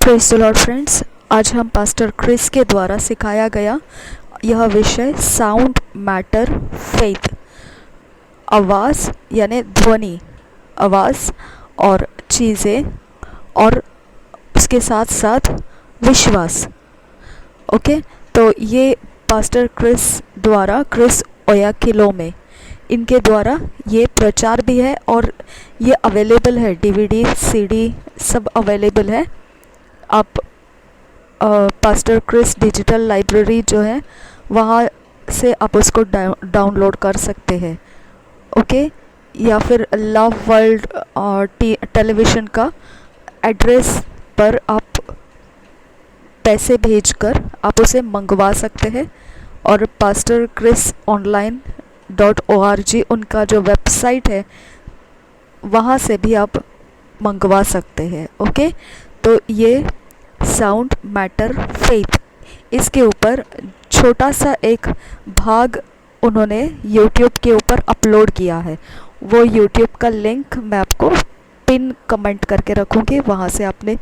Praise the Lord friends, आज हम pastor Chris के द्वारा सिखाया गया यह विषय साउंड मैटर फेथ, आवाज़ यानी ध्वनि, आवाज़ और चीज़ें और उसके साथ साथ विश्वास। ओके, तो ये पास्टर क्रिस द्वारा, क्रिस ओयाखिलोमे, इनके द्वारा ये प्रचार भी है और ये अवेलेबल है, डीवीडी सीडी सब अवेलेबल है। आप पास्टर क्रिस डिजिटल लाइब्रेरी जो है वहाँ से आप उसको डाउनलोड कर सकते हैं। ओके, या फिर लव वर्ल्ड टेलीविज़न का एड्रेस पर आप पैसे भेजकर आप उसे मंगवा सकते हैं। और पास्टर क्रिस online.org उनका जो वेबसाइट है वहाँ से भी आप मंगवा सकते हैं। ओके, तो ये साउंड मैटर फेथ, इसके ऊपर छोटा सा एक भाग उन्होंने YouTube के ऊपर अपलोड किया है। वो YouTube का लिंक मैं आपको पिन कमेंट करके रखूँगी, वहाँ से आपने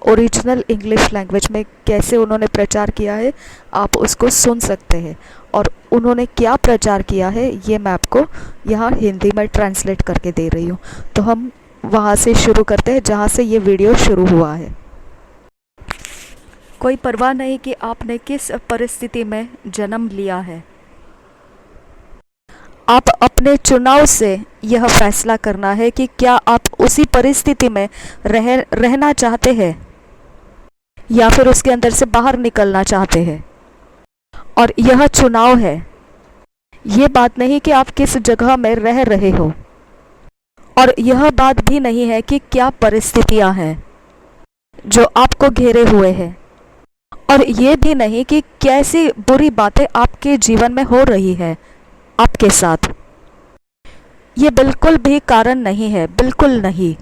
ओरिजिनल इंग्लिश लैंग्वेज में कैसे उन्होंने प्रचार किया है आप उसको सुन सकते हैं। और उन्होंने क्या प्रचार किया है ये मैं आपको यहाँ हिंदी में ट्रांसलेट करके दे रही हूँ। तो हम वहाँ से शुरू करते हैं जहाँ से ये वीडियो शुरू हुआ है। कोई परवाह नहीं कि आपने किस परिस्थिति में जन्म लिया है। आप अपने चुनाव से यह फैसला करना है कि क्या आप उसी परिस्थिति में रहना चाहते हैं या फिर उसके अंदर से बाहर निकलना चाहते हैं। और यह चुनाव है, ये बात नहीं कि आप किस जगह में रह रहे हो, और यह बात भी नहीं है कि क्या परिस्थितियां हैं जो आपको घेरे हुए हैं, और ये भी नहीं कि कैसी बुरी बातें आपके जीवन में हो रही है आपके साथ। ये बिल्कुल भी कारण नहीं है, बिल्कुल नहीं।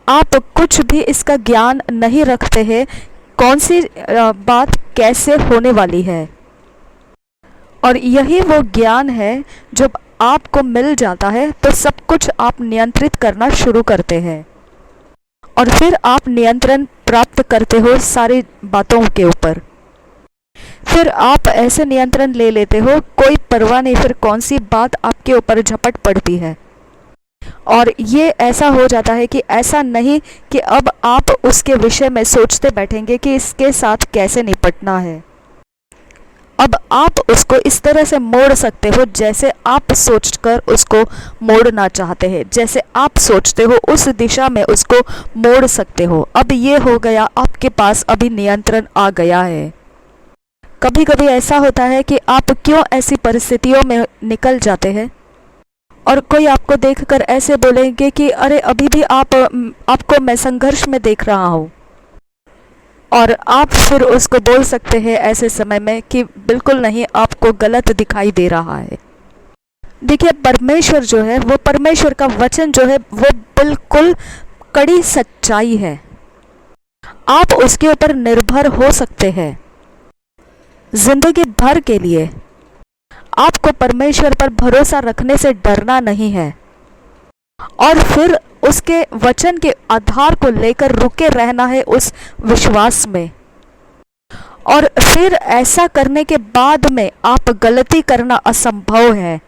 आप कुछ भी इसका ज्ञान नहीं रखते हैं कौन सी बात कैसे होने वाली है। और यही वो ज्ञान है जब आपको मिल जाता है तो सब कुछ आप नियंत्रित करना शुरू करते हैं और फिर आप नियंत्रण प्राप्त करते हो सारी बातों के ऊपर। फिर आप ऐसे नियंत्रण ले लेते हो, कोई परवाह नहीं फिर कौन सी बात आपके ऊपर झपट पड़ती है। और ये ऐसा हो जाता है कि ऐसा नहीं कि अब आप उसके विषय में सोचते बैठेंगे कि इसके साथ कैसे निपटना है। अब आप उसको इस तरह से मोड़ सकते हो जैसे आप सोचकर उसको मोड़ना चाहते हैं, जैसे आप सोचते हो उस दिशा में उसको मोड़ सकते हो। अब ये हो गया, आपके पास अभी नियंत्रण आ गया है। कभी कभी ऐसा होता है कि आप क्यों ऐसी परिस्थितियों में निकल जाते हैं और कोई आपको देखकर ऐसे बोलेंगे कि अरे अभी भी आपको मैं संघर्ष में देख रहा हूँ, और आप फिर उसको बोल सकते हैं ऐसे समय में कि बिल्कुल नहीं, आपको गलत दिखाई दे रहा है। देखिए, परमेश्वर जो है वो, परमेश्वर का वचन जो है वो बिल्कुल कड़ी सच्चाई है। आप उसके ऊपर निर्भर हो सकते हैं जिंदगी भर के लिए। आपको परमेश्वर पर भरोसा रखने से डरना नहीं है और फिर उसके वचन के आधार को लेकर रुके रहना है उस विश्वास में। और फिर ऐसा करने के बाद में आप गलती करना असंभव है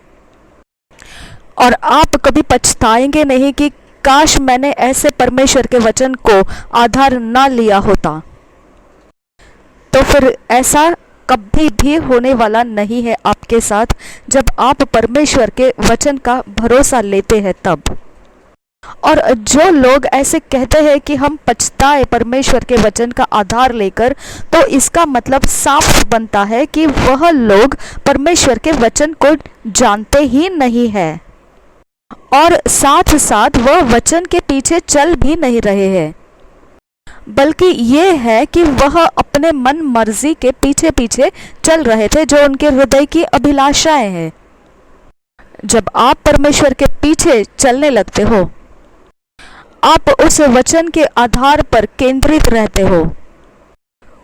और आप कभी पछताएंगे नहीं कि काश मैंने ऐसे परमेश्वर के वचन को आधार ना लिया होता। तो फिर ऐसा कभी भी होने वाला नहीं है आपके साथ जब आप परमेश्वर के वचन का भरोसा लेते हैं तब। और जो लोग ऐसे कहते हैं कि हम पछताए परमेश्वर के वचन का आधार लेकर, तो इसका मतलब साफ बनता है कि वह लोग परमेश्वर के वचन को जानते ही नहीं है और साथ साथ वह वचन के पीछे चल भी नहीं रहे हैं, बल्कि ये है कि वह अपने मन मर्जी के पीछे पीछे चल रहे थे जो उनके हृदय की अभिलाषाएं हैं। जब आप परमेश्वर के पीछे चलने लगते हो, आप उस वचन के आधार पर केंद्रित रहते हो।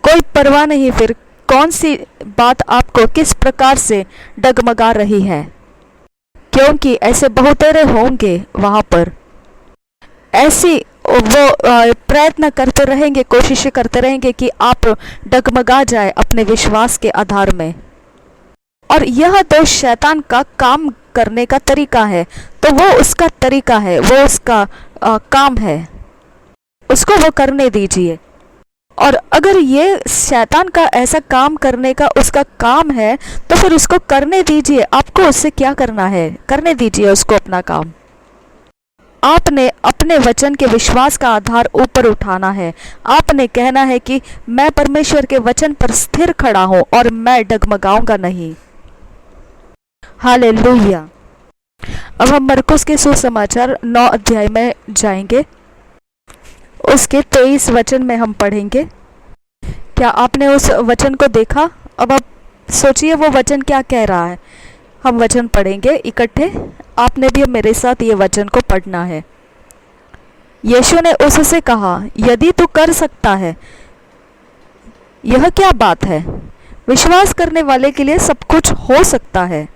कोई परवाह नहीं फिर कौन सी बात आपको किस प्रकार से डगमगा रही है, क्योंकि ऐसे बहुतेरे होंगे वहां पर। ऐसी वो प्रयत्न करते रहेंगे, कोशिशें करते रहेंगे कि आप डगमगा जाए अपने विश्वास के आधार में। और यह तो शैतान का काम करने का तरीका है, तो वो उसका तरीका है, वो उसका काम है, उसको वो करने दीजिए। और अगर ये शैतान का ऐसा काम करने का उसका काम है तो फिर उसको करने दीजिए। आपको उससे क्या करना है, करने दीजिए उसको अपना काम। आपने अपने वचन के विश्वास का आधार ऊपर उठाना है। आपने कहना है कि मैं परमेश्वर के वचन पर स्थिर खड़ा हूं और मैं डगमगाऊंगा नहीं। हालेलुया। अब हम मरकुस के सुसमाचार 9 अध्याय में जाएंगे, उसके 23 वचन में हम पढ़ेंगे। क्या आपने उस वचन को देखा? अब आप सोचिए वो वचन क्या कह रहा है। हम वचन पढ़ेंगे इकट्ठे, आपने भी मेरे साथ ये वचन को पढ़ना है। यीशु ने उससे कहा, यदि तू कर सकता है। यह क्या बात है? विश्वास करने वाले के लिए सब कुछ हो सकता है।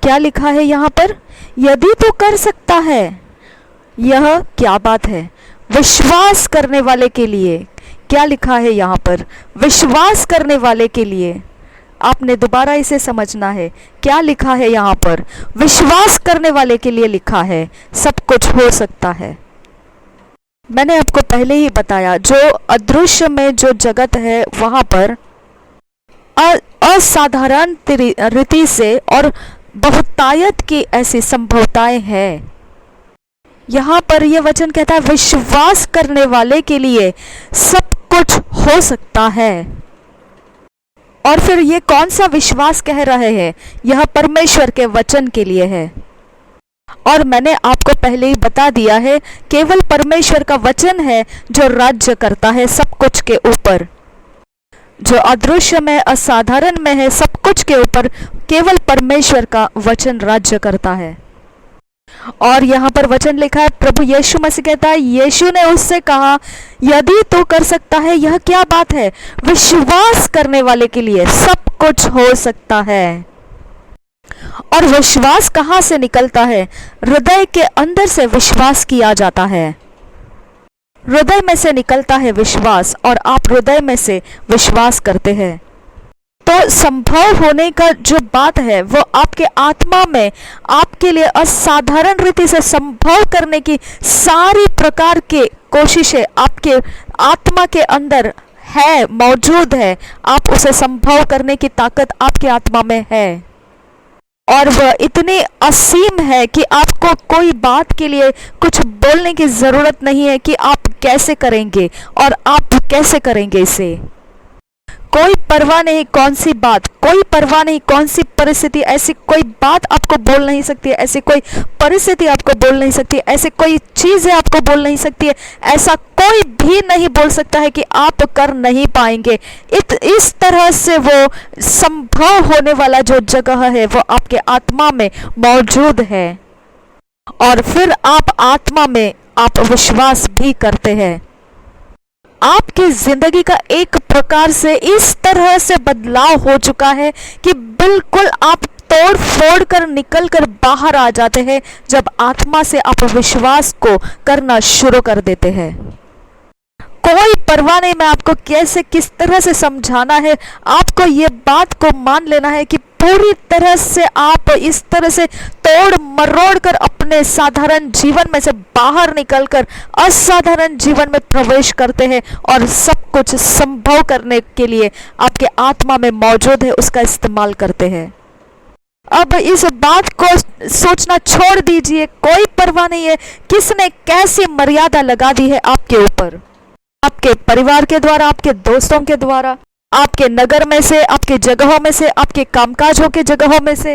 क्या लिखा है यहाँ पर? यदि तू कर सकता है। यह क्या बात है? विश्वास करने वाले के लिए। क्या लिखा है यहाँ पर? विश्वास करने वाले के लिए। आपने दोबारा इसे समझना है। क्या लिखा है यहाँ पर? विश्वास करने वाले के लिए लिखा है, सब कुछ हो सकता है। मैंने आपको पहले ही बताया, जो अदृश्य में जो जगत है वहां पर असाधारण रीति से और बहुतायत की ऐसी संभवताएं हैं। यहाँ पर यह वचन कहता है विश्वास करने वाले के लिए सब कुछ हो सकता है। और फिर ये कौन सा विश्वास कह रहे हैं? यह परमेश्वर के वचन के लिए है। और मैंने आपको पहले ही बता दिया है, केवल परमेश्वर का वचन है जो राज्य करता है सब कुछ के ऊपर। जो अदृश्य में, असाधारण में है, सब कुछ के ऊपर केवल परमेश्वर का वचन राज्य करता है। और यहाँ पर वचन लिखा है, प्रभु यीशु मसीह कहता है, यीशु ने उससे कहा, यदि तू कर सकता है। यह क्या बात है? विश्वास करने वाले के लिए सब कुछ हो सकता है। और विश्वास कहाँ से निकलता है? हृदय के अंदर से विश्वास किया जाता है। हृदय में से निकलता है विश्वास, और आप हृदय में से विश्वास करते हैं। तो संभव होने का जो बात है वो आपके आत्मा में आपके लिए असाधारण रीति से संभव करने की सारी प्रकार के कोशिशें आपके आत्मा के अंदर है, मौजूद है। आप उसे संभव करने की ताकत आपके आत्मा में है, और वह इतनी असीम है कि आपको कोई बात के लिए कुछ बोलने की जरूरत नहीं है कि आप कैसे करेंगे और आप कैसे करेंगे इसे। कोई परवाह नहीं कौन सी बात, कोई परवाह नहीं कौन सी परिस्थिति, ऐसी कोई बात आपको बोल नहीं सकती है, ऐसी कोई परिस्थिति आपको बोल नहीं सकती है, ऐसी कोई चीजें आपको बोल नहीं सकती है, ऐसा कोई भी नहीं बोल सकता है कि आप कर नहीं पाएंगे। इस तरह से वो संभव होने वाला जो जगह है वो आपके आत्मा में मौजूद है, और फिर आप आत्मा में आप विश्वास भी करते हैं। आपकी जिंदगी का एक प्रकार से इस तरह से बदलाव हो चुका है कि बिल्कुल आप तोड़ फोड़ कर निकल कर बाहर आ जाते हैं जब आत्मा से आप विश्वास को करना शुरू कर देते हैं। कोई परवाह नहीं, मैं आपको कैसे किस तरह से समझाना है। आपको ये बात को मान लेना है कि पूरी तरह से आप इस तरह से तोड़ मरोड़ कर अपने साधारण जीवन में से बाहर निकलकर असाधारण जीवन में प्रवेश करते हैं, और सब कुछ संभव करने के लिए आपके आत्मा में मौजूद है उसका इस्तेमाल करते हैं। अब इस बात को सोचना छोड़ दीजिए। कोई परवाह नहीं है किसने कैसी मर्यादा लगा दी है आपके ऊपर, आपके परिवार के द्वारा, आपके दोस्तों के द्वारा, आपके नगर में से, आपके जगहों में से, आपके कामकाजों के जगहों में से।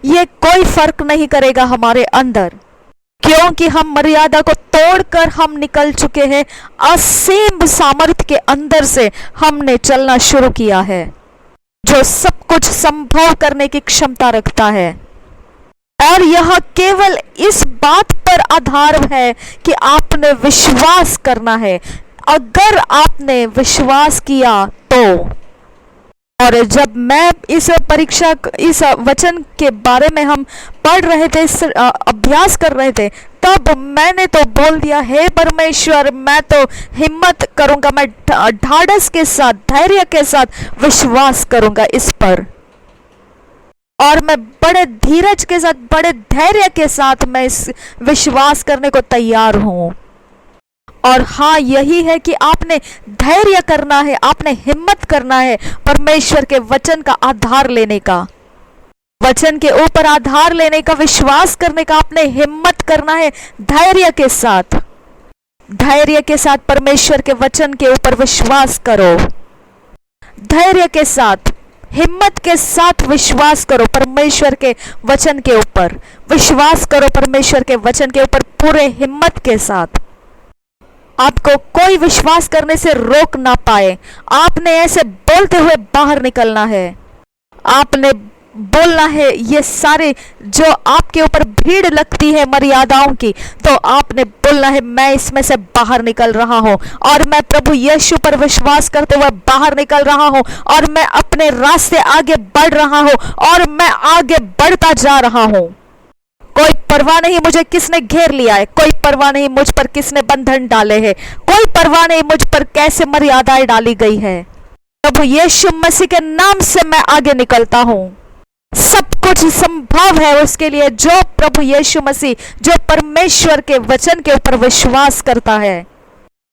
ये कोई फर्क नहीं करेगा हमारे अंदर, क्योंकि हम मर्यादा को तोड़कर हम निकल चुके हैं। असीम सामर्थ्य के अंदर से हमने चलना शुरू किया है, जो सब कुछ संभव करने की क्षमता रखता है। और यह केवल इस बात पर आधार है कि आपने विश्वास करना है। अगर आपने विश्वास किया तो और जब मैं इस परीक्षा इस वचन के बारे में हम पढ़ रहे थे, इस अभ्यास कर रहे थे, तब मैंने तो बोल दिया, हे परमेश्वर, मैं तो हिम्मत करूंगा, मैं ढाढ़स के साथ, धैर्य के साथ विश्वास करूंगा इस पर, और मैं बड़े धीरज के साथ, बड़े धैर्य के साथ मैं इस विश्वास करने को तैयार हूं। और हाँ, यही है कि आपने धैर्य करना है, आपने हिम्मत करना है परमेश्वर के वचन का आधार लेने का, वचन के ऊपर आधार लेने का, विश्वास करने का आपने हिम्मत करना है। धैर्य के साथ, धैर्य के साथ परमेश्वर के वचन के ऊपर विश्वास करो। धैर्य के साथ, हिम्मत के साथ विश्वास करो परमेश्वर के वचन के ऊपर, विश्वास करो परमेश्वर के वचन के ऊपर पूरे हिम्मत के साथ। आपको कोई विश्वास करने से रोक ना पाए। आपने ऐसे बोलते हुए बाहर निकलना है, आपने बोलना है, ये सारे जो आपके ऊपर भीड़ लगती है मर्यादाओं की, तो आपने बोलना है, मैं इसमें से बाहर निकल रहा हूं, और मैं प्रभु यीशु पर विश्वास करते हुए बाहर निकल रहा हूं, और मैं अपने रास्ते आगे बढ़ रहा हूं, और मैं आगे बढ़ता जा रहा हूं। कोई परवाह नहीं मुझे किसने घेर लिया है, कोई परवाह नहीं मुझ पर किसने बंधन डाले हैं, कोई परवाह नहीं मुझ पर कैसे मर्यादाएं डाली गई है। प्रभु यीशु मसीह के नाम से मैं आगे निकलता हूं। सब कुछ संभव है उसके लिए जो प्रभु यीशु मसीह, जो परमेश्वर के वचन के ऊपर विश्वास करता है,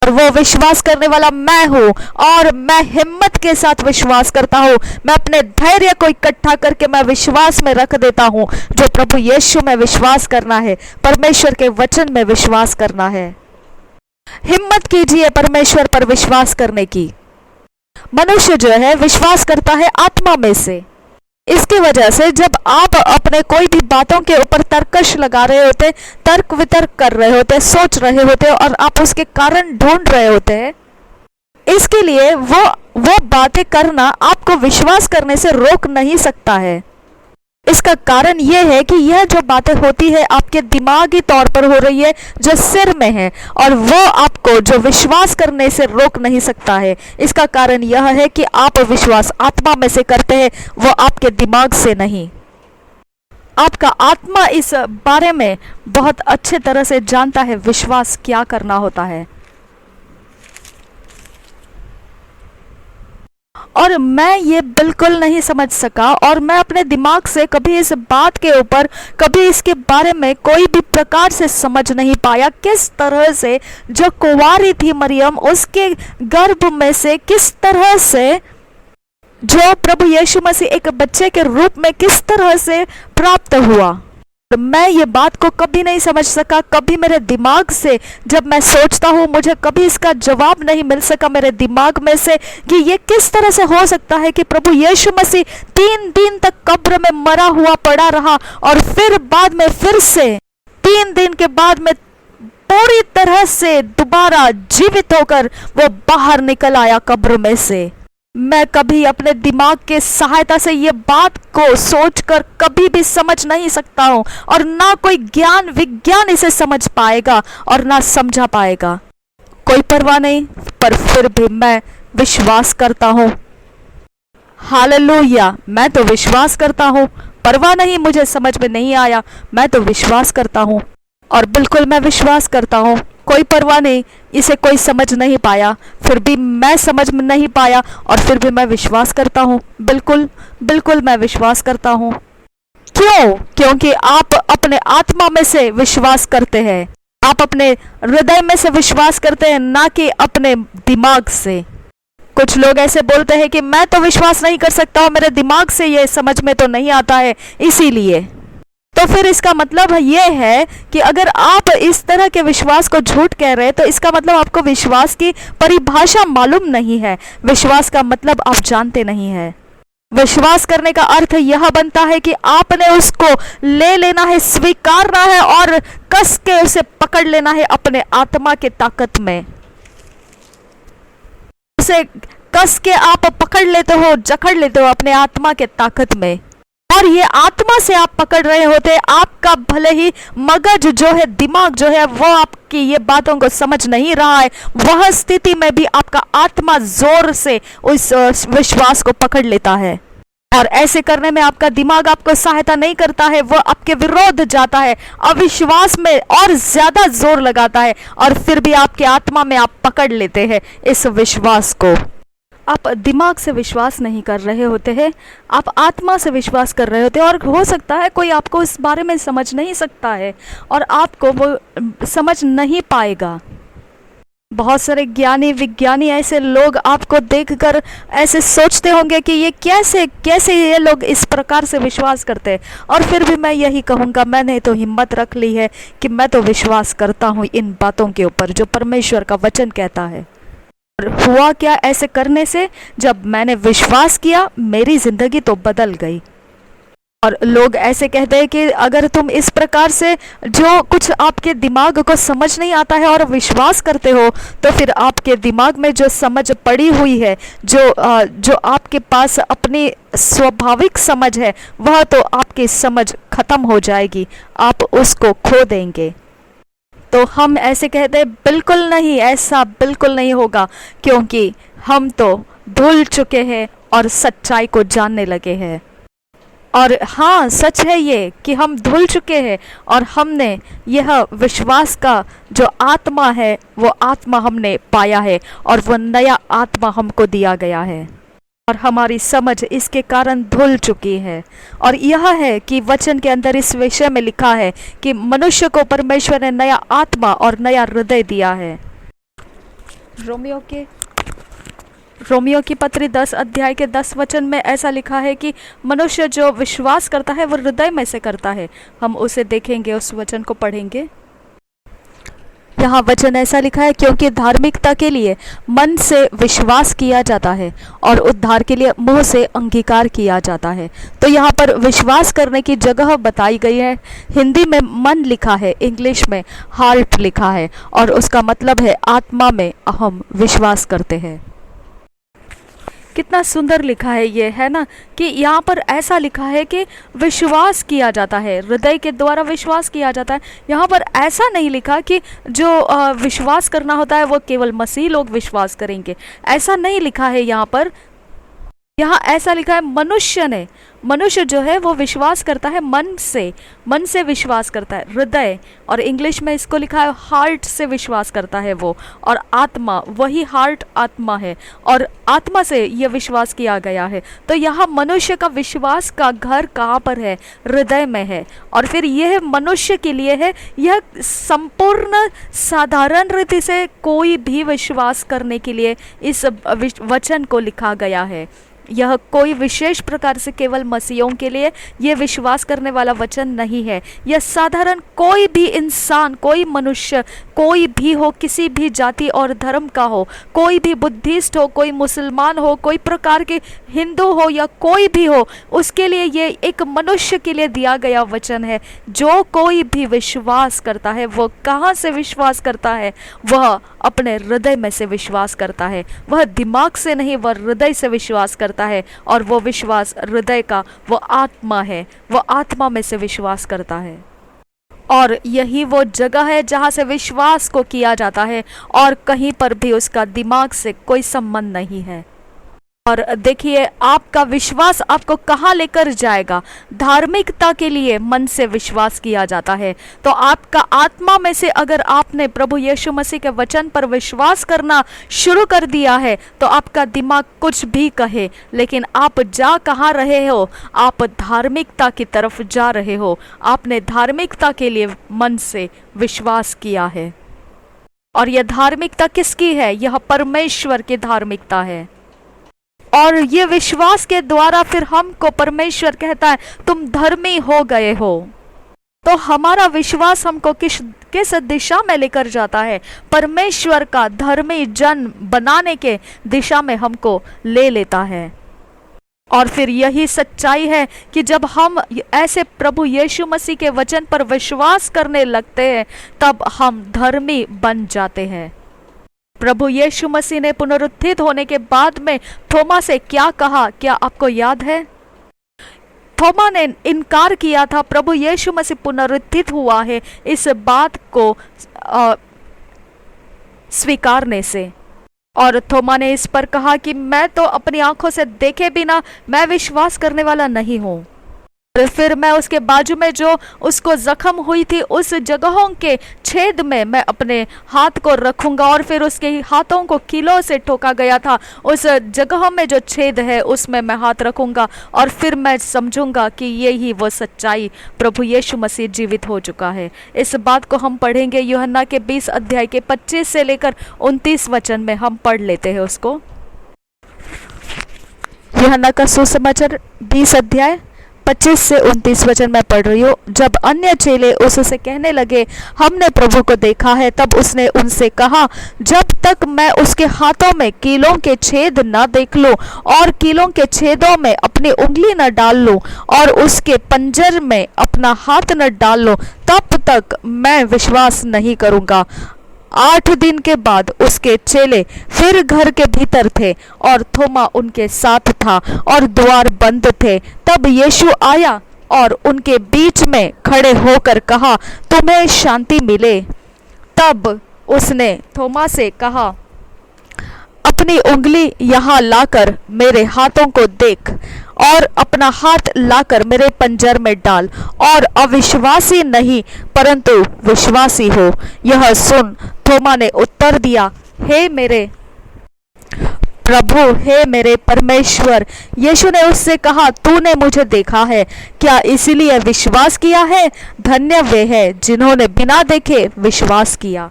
और वो विश्वास करने वाला मैं हूं, और मैं हिम्मत के साथ विश्वास करता हूं। मैं अपने धैर्य को इकट्ठा करके मैं विश्वास में रख देता हूं, जो प्रभु यीशु में विश्वास करना है, परमेश्वर के वचन में विश्वास करना है। हिम्मत कीजिए परमेश्वर पर विश्वास करने की। मनुष्य जो है विश्वास करता है आत्मा में से। इसकी वजह से जब आप अपने कोई भी बातों के ऊपर तर्कश लगा रहे होते, तर्क वितर्क कर रहे होते, सोच रहे होते, और आप उसके कारण ढूंढ रहे होते हैं, इसके लिए वो बातें करना आपको विश्वास करने से रोक नहीं सकता है। इसका कारण यह है कि यह जो बातें होती है आपके दिमागी तौर पर हो रही है, जो सिर में है, और वो आपको जो विश्वास करने से रोक नहीं सकता है। इसका कारण यह है कि आप विश्वास आत्मा में से करते हैं, वो आपके दिमाग से नहीं। आपका आत्मा इस बारे में बहुत अच्छे तरह से जानता है विश्वास क्या करना होता है। और मैं ये बिल्कुल नहीं समझ सका, और मैं अपने दिमाग से कभी इस बात के ऊपर, कभी इसके बारे में कोई भी प्रकार से समझ नहीं पाया, किस तरह से जो कुंवारी थी मरियम, उसके गर्भ में से किस तरह से जो प्रभु यीशु मसीह एक बच्चे के रूप में किस तरह से प्राप्त हुआ। मैं ये बात को कभी नहीं समझ सका। कभी मेरे दिमाग से जब मैं सोचता हूँ, मुझे कभी इसका जवाब नहीं मिल सका मेरे दिमाग में से कि ये किस तरह से हो सकता है कि प्रभु यीशु मसीह 3 दिन तक कब्र में मरा हुआ पड़ा रहा, और फिर बाद में फिर से 3 दिन के बाद में पूरी तरह से दोबारा जीवित होकर वो बाहर निकल आया कब्र में से। मैं कभी अपने दिमाग के सहायता से ये बात को सोचकर कभी भी समझ नहीं सकता हूँ, और ना कोई ज्ञान विज्ञान इसे समझ पाएगा और ना समझा पाएगा। कोई परवाह नहीं, पर फिर भी मैं विश्वास करता हूँ। हालेलुया, मैं तो विश्वास करता हूँ। परवाह नहीं मुझे समझ में नहीं आया, मैं तो विश्वास करता हूँ, और बिल्कुल मैं विश्वास करता हूँ। कोई परवाह नहीं, इसे कोई समझ नहीं पाया, फिर भी मैं समझ में नहीं पाया, और फिर भी मैं विश्वास करता हूँ। बिल्कुल बिल्कुल मैं विश्वास करता हूँ। क्यों? क्योंकि आप अपने आत्मा में से विश्वास करते हैं, आप अपने हृदय में से विश्वास करते हैं, ना कि अपने दिमाग से। कुछ लोग ऐसे बोलते हैं कि मैं तो विश्वास नहीं कर सकता हूँ, मेरे दिमाग से ये समझ में तो नहीं आता है, इसीलिए। तो फिर इसका मतलब ये है कि अगर आप इस तरह के विश्वास को झूठ कह रहे हैं, तो इसका मतलब आपको विश्वास की परिभाषा मालूम नहीं है, विश्वास का मतलब आप जानते नहीं है। विश्वास करने का अर्थ यह बनता है कि आपने उसको ले लेना है, स्वीकारना है, और कस के उसे पकड़ लेना है अपने आत्मा के ताकत में। उसे कस के आप पकड़ लेते हो, जकड़ लेते हो अपने आत्मा के ताकत में, और ये आत्मा से आप पकड़ रहे होते हैं। आपका भले ही मगज जो है, दिमाग जो है, वो आप आपकी ये बातों को समझ नहीं रहा है, वह स्थिति में भी आपका आत्मा जोर से उस विश्वास को पकड़ लेता है। और ऐसे करने में आपका दिमाग आपको सहायता नहीं करता है, वह आपके विरोध जाता है, अविश्वास में और ज्यादा जोर लगाता है, और फिर भी आपके आत्मा में आप पकड़ लेते हैं इस विश्वास को। आप दिमाग से विश्वास नहीं कर रहे होते हैं, आप आत्मा से विश्वास कर रहे होते हैं। और हो सकता है कोई आपको इस बारे में समझ नहीं सकता है और आपको वो समझ नहीं पाएगा। बहुत सारे ज्ञानी विज्ञानी ऐसे लोग आपको देखकर ऐसे सोचते होंगे कि ये कैसे कैसे ये लोग इस प्रकार से विश्वास करते हैं। और फिर भी मैं यही कहूँगा, मैंने तो हिम्मत रख ली है कि मैं तो विश्वास करता हूँ इन बातों के ऊपर जो परमेश्वर का वचन कहता है। और हुआ क्या ऐसे करने से? जब मैंने विश्वास किया, मेरी जिंदगी तो बदल गई। और लोग ऐसे कहते हैं कि अगर तुम इस प्रकार से जो कुछ आपके दिमाग को समझ नहीं आता है और विश्वास करते हो, तो फिर आपके दिमाग में जो समझ पड़ी हुई है, जो आपके पास अपनी स्वाभाविक समझ है, वह तो आपकी समझ खत्म हो जाएगी, आप उसको खो देंगे। तो हम ऐसे कहते हैं, बिल्कुल नहीं, ऐसा बिल्कुल नहीं होगा, क्योंकि हम तो भूल चुके हैं और सच्चाई को जानने लगे हैं। और हाँ, सच है ये कि हम धुल चुके हैं और हमने यह विश्वास का जो आत्मा है, वो आत्मा हमने पाया है और वो नया आत्मा हमको दिया गया है, और हमारी समझ इसके कारण धुल चुकी है। और यह है कि वचन के अंदर इस विषय में लिखा है कि मनुष्य को परमेश्वर ने नया आत्मा और नया हृदय दिया है। रोमियो की पत्री 10 अध्याय के 10 वचन में ऐसा लिखा है कि मनुष्य जो विश्वास करता है वो हृदय में से करता है। हम उसे देखेंगे, उस वचन को पढ़ेंगे। यहाँ वचन ऐसा लिखा है, क्योंकि धार्मिकता के लिए मन से विश्वास किया जाता है और उद्धार के लिए मुंह से अंगीकार किया जाता है। तो यहाँ पर विश्वास करने की जगह बताई गई है। हिंदी में मन लिखा है, इंग्लिश में हार्ट लिखा है, और उसका मतलब है आत्मा में हम विश्वास करते हैं। कितना सुंदर लिखा है ये, है ना, कि यहाँ पर ऐसा लिखा है कि विश्वास किया जाता है, हृदय के द्वारा विश्वास किया जाता है। यहाँ पर ऐसा नहीं लिखा कि जो विश्वास करना होता है वो केवल मसीह लोग विश्वास करेंगे, ऐसा नहीं लिखा है यहाँ पर। यहाँ ऐसा लिखा है मनुष्य जो है वो विश्वास करता है मन से विश्वास करता है, हृदय, और इंग्लिश में इसको लिखा है हार्ट से विश्वास करता है वो, और आत्मा, वही हार्ट आत्मा है, और आत्मा से यह विश्वास किया गया है। तो यहाँ मनुष्य का विश्वास का घर कहाँ पर है? हृदय में है। और फिर यह मनुष्य के लिए है, यह संपूर्ण साधारण रीति से कोई भी विश्वास करने के लिए इस वचन को लिखा गया है। यह कोई विशेष प्रकार से केवल मसीहों के लिए यह विश्वास करने वाला वचन नहीं है। यह साधारण कोई भी इंसान, कोई मनुष्य, कोई भी हो, किसी भी जाति और धर्म का हो, कोई भी बुद्धिस्ट हो, कोई मुसलमान हो, कोई प्रकार के हिंदू हो या कोई भी हो, उसके लिए ये एक मनुष्य के लिए दिया गया वचन है। जो कोई भी विश्वास करता है, वो कहाँ से विश्वास करता है? वह अपने हृदय में से विश्वास करता है। वह दिमाग से नहीं, वह हृदय से विश्वास करता है, और वो विश्वास हृदय का वो आत्मा है, वो आत्मा में से विश्वास करता है। और यही वो जगह है जहाँ से विश्वास को किया जाता है, और कहीं पर भी उसका दिमाग से कोई संबंध नहीं है। और देखिए, आपका विश्वास आपको कहाँ लेकर जाएगा? धार्मिकता के लिए मन से विश्वास किया जाता है। तो आपका आत्मा में से अगर आपने प्रभु यीशु मसीह के वचन पर विश्वास करना शुरू कर दिया है, तो आपका दिमाग कुछ भी कहे, लेकिन आप जा कहाँ रहे हो? आप धार्मिकता की तरफ जा रहे हो। आपने धार्मिकता के लिए मन से विश्वास किया है। और यह धार्मिकता किसकी है? यह परमेश्वर की धार्मिकता है। और ये विश्वास के द्वारा फिर हमको परमेश्वर कहता है, तुम धर्मी हो गए हो। तो हमारा विश्वास हमको किस दिशा में लेकर जाता है? परमेश्वर का धर्मी जन बनाने के दिशा में हमको ले लेता है। और फिर यही सच्चाई है कि जब हम ऐसे प्रभु यीशु मसीह के वचन पर विश्वास करने लगते हैं, तब हम धर्मी बन जाते हैं। प्रभु यीशु मसीह ने पुनरुत्थित होने के बाद में थोमा से क्या कहा? क्या आपको याद है? थोमा ने इनकार किया था प्रभु यीशु मसीह पुनरुत्थित हुआ है, इस बात को स्वीकारने से। और थोमा ने इस पर कहा कि मैं तो अपनी आंखों से देखे बिना मैं विश्वास करने वाला नहीं हूँ। और फिर मैं उसके बाजू में जो उसको जख्म हुई थी उस जगहों के छेद में मैं अपने हाथ को रखूंगा, और फिर उसके हाथों को कीलों से ठोका गया था उस जगहों में जो छेद है उसमें मैं हाथ रखूंगा, और फिर मैं समझूंगा कि ये ही वो सच्चाई प्रभु यीशु मसीह जीवित हो चुका है। इस बात को हम पढ़ेंगे यूहन्ना के 20 अध्याय के 25 से लेकर 29 वचन में। हम पढ़ लेते हैं उसको। यूहन्ना का सुसमाचार 20 अध्याय 25 से 29 वचन मैं पढ़ रही हूँ। जब अन्य चेले उससे कहने लगे हमने प्रभु को देखा है, तब उसने उनसे कहा, जब तक मैं उसके हाथों में कीलों के छेद न देख लूं और कीलों के छेदों में अपनी उंगली न डाल लूं और उसके पंजर में अपना हाथ न डाल लूं, तब तक मैं विश्वास नहीं करूंगा। 8 दिन के बाद उसके चेले फिर घर के भीतर थे और थोमा उनके साथ था और द्वार बंद थे। तब यीशु आया और उनके बीच में खड़े होकर कहा, तुम्हें शांति मिले। तब उसने थोमा से कहा, अपनी उंगली यहाँ लाकर मेरे हाथों को देख और अपना हाथ लाकर मेरे पंजर में डाल, और अविश्वासी नहीं परंतु विश्वासी हो। यह सुन थोमा ने उत्तर दिया, हे मेरे प्रभु, हे मेरे परमेश्वर। यीशु ने उससे कहा, तूने मुझे देखा है, क्या इसीलिए विश्वास किया है? धन्य वे हैं जिन्होंने बिना देखे विश्वास किया।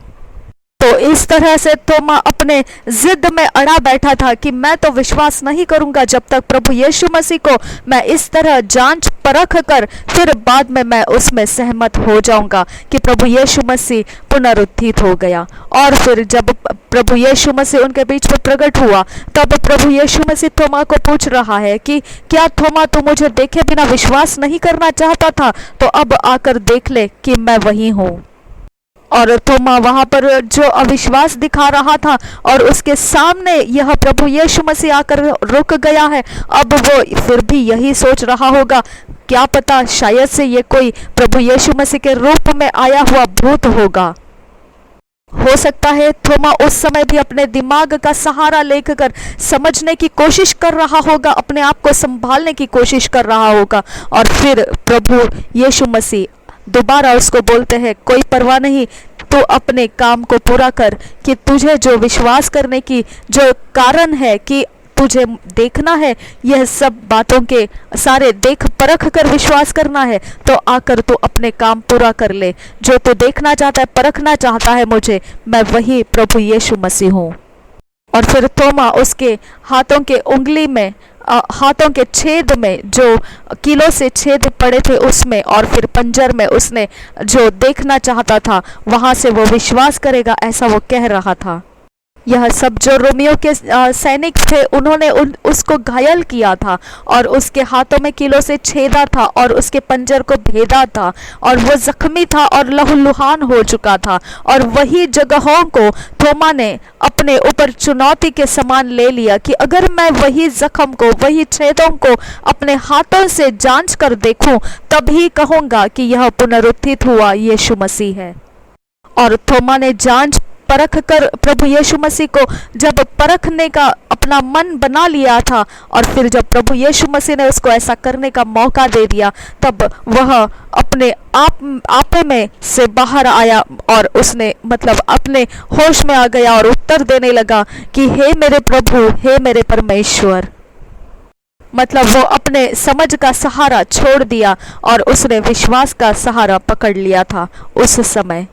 तो इस तरह से थोमा अपने जिद में अड़ा बैठा था कि मैं तो विश्वास नहीं करूंगा जब तक प्रभु यीशु मसीह को मैं इस तरह जांच परख कर फिर बाद में मैं उसमें सहमत हो जाऊंगा कि प्रभु यीशु मसीह पुनरुत्थित हो गया। और फिर जब प्रभु यीशु मसीह उनके बीच में प्रकट हुआ, तब प्रभु यीशु मसीह थोमा को पूछ रहा है कि क्या थोमा तू मुझे देखे बिना विश्वास नहीं करना चाहता था? तो अब आकर देख ले कि मैं वही हूँ। और थोमा वहां पर जो अविश्वास दिखा रहा था और उसके सामने यह प्रभु यीशु मसीह आकर रुक गया है। अब वो फिर भी यही सोच रहा होगा, क्या पता शायद से ये कोई प्रभु यीशु मसीह के रूप में आया हुआ भूत होगा। हो सकता है थोमा उस समय भी अपने दिमाग का सहारा लेकर समझने की कोशिश कर रहा होगा, अपने आप को संभालने की कोशिश कर रहा होगा। और फिर प्रभु यीशु मसीह दोबारा उसको बोलते हैं, कोई परवाह नहीं, तो अपने काम को पूरा कर, कि तुझे जो विश्वास करने की जो कारण है कि तुझे देखना है, यह सब बातों के सारे देख परख कर विश्वास करना है, तो आकर तू अपने काम पूरा कर ले। जो तू देखना चाहता है, परखना चाहता है मुझे, मैं वही प्रभु यीशु मसीह हूँ। और फिर थोमा उसके हाथों के उंगली में हाथों के छेद में जो कीलों से छेद पड़े थे उसमें, और फिर पंजर में उसने जो देखना चाहता था वहां से वो विश्वास करेगा, ऐसा वो कह रहा था। यह सब जो रोमियो के सैनिक थे उन्होंने उसको घायल किया था और उसके हाथों में कीलों से छेदा था और उसके पंजर को भेदा था और वो जख्मी था और लहूलुहान हो चुका था। और वही जगहों को थोमा ने अपने ऊपर चुनौती के समान ले लिया कि अगर मैं वही जख्म को, वही छेदों को अपने हाथों से जांच कर देखूं, तभी कहूंगा कि यह पुनरुत्थित हुआ यीशु मसीह है। और थोमा ने जांच परख कर प्रभु यीशु मसीह को जब परखने का अपना मन बना लिया था, और फिर जब प्रभु यीशु मसीह ने उसको ऐसा करने का मौका दे दिया, तब वह अपने आपे में से बाहर आया और उसने मतलब अपने होश में आ गया और उत्तर देने लगा कि हे मेरे प्रभु, हे मेरे परमेश्वर। मतलब वो अपने समझ का सहारा छोड़ दिया और उसने विश्वास का सहारा पकड़ लिया था उस समय।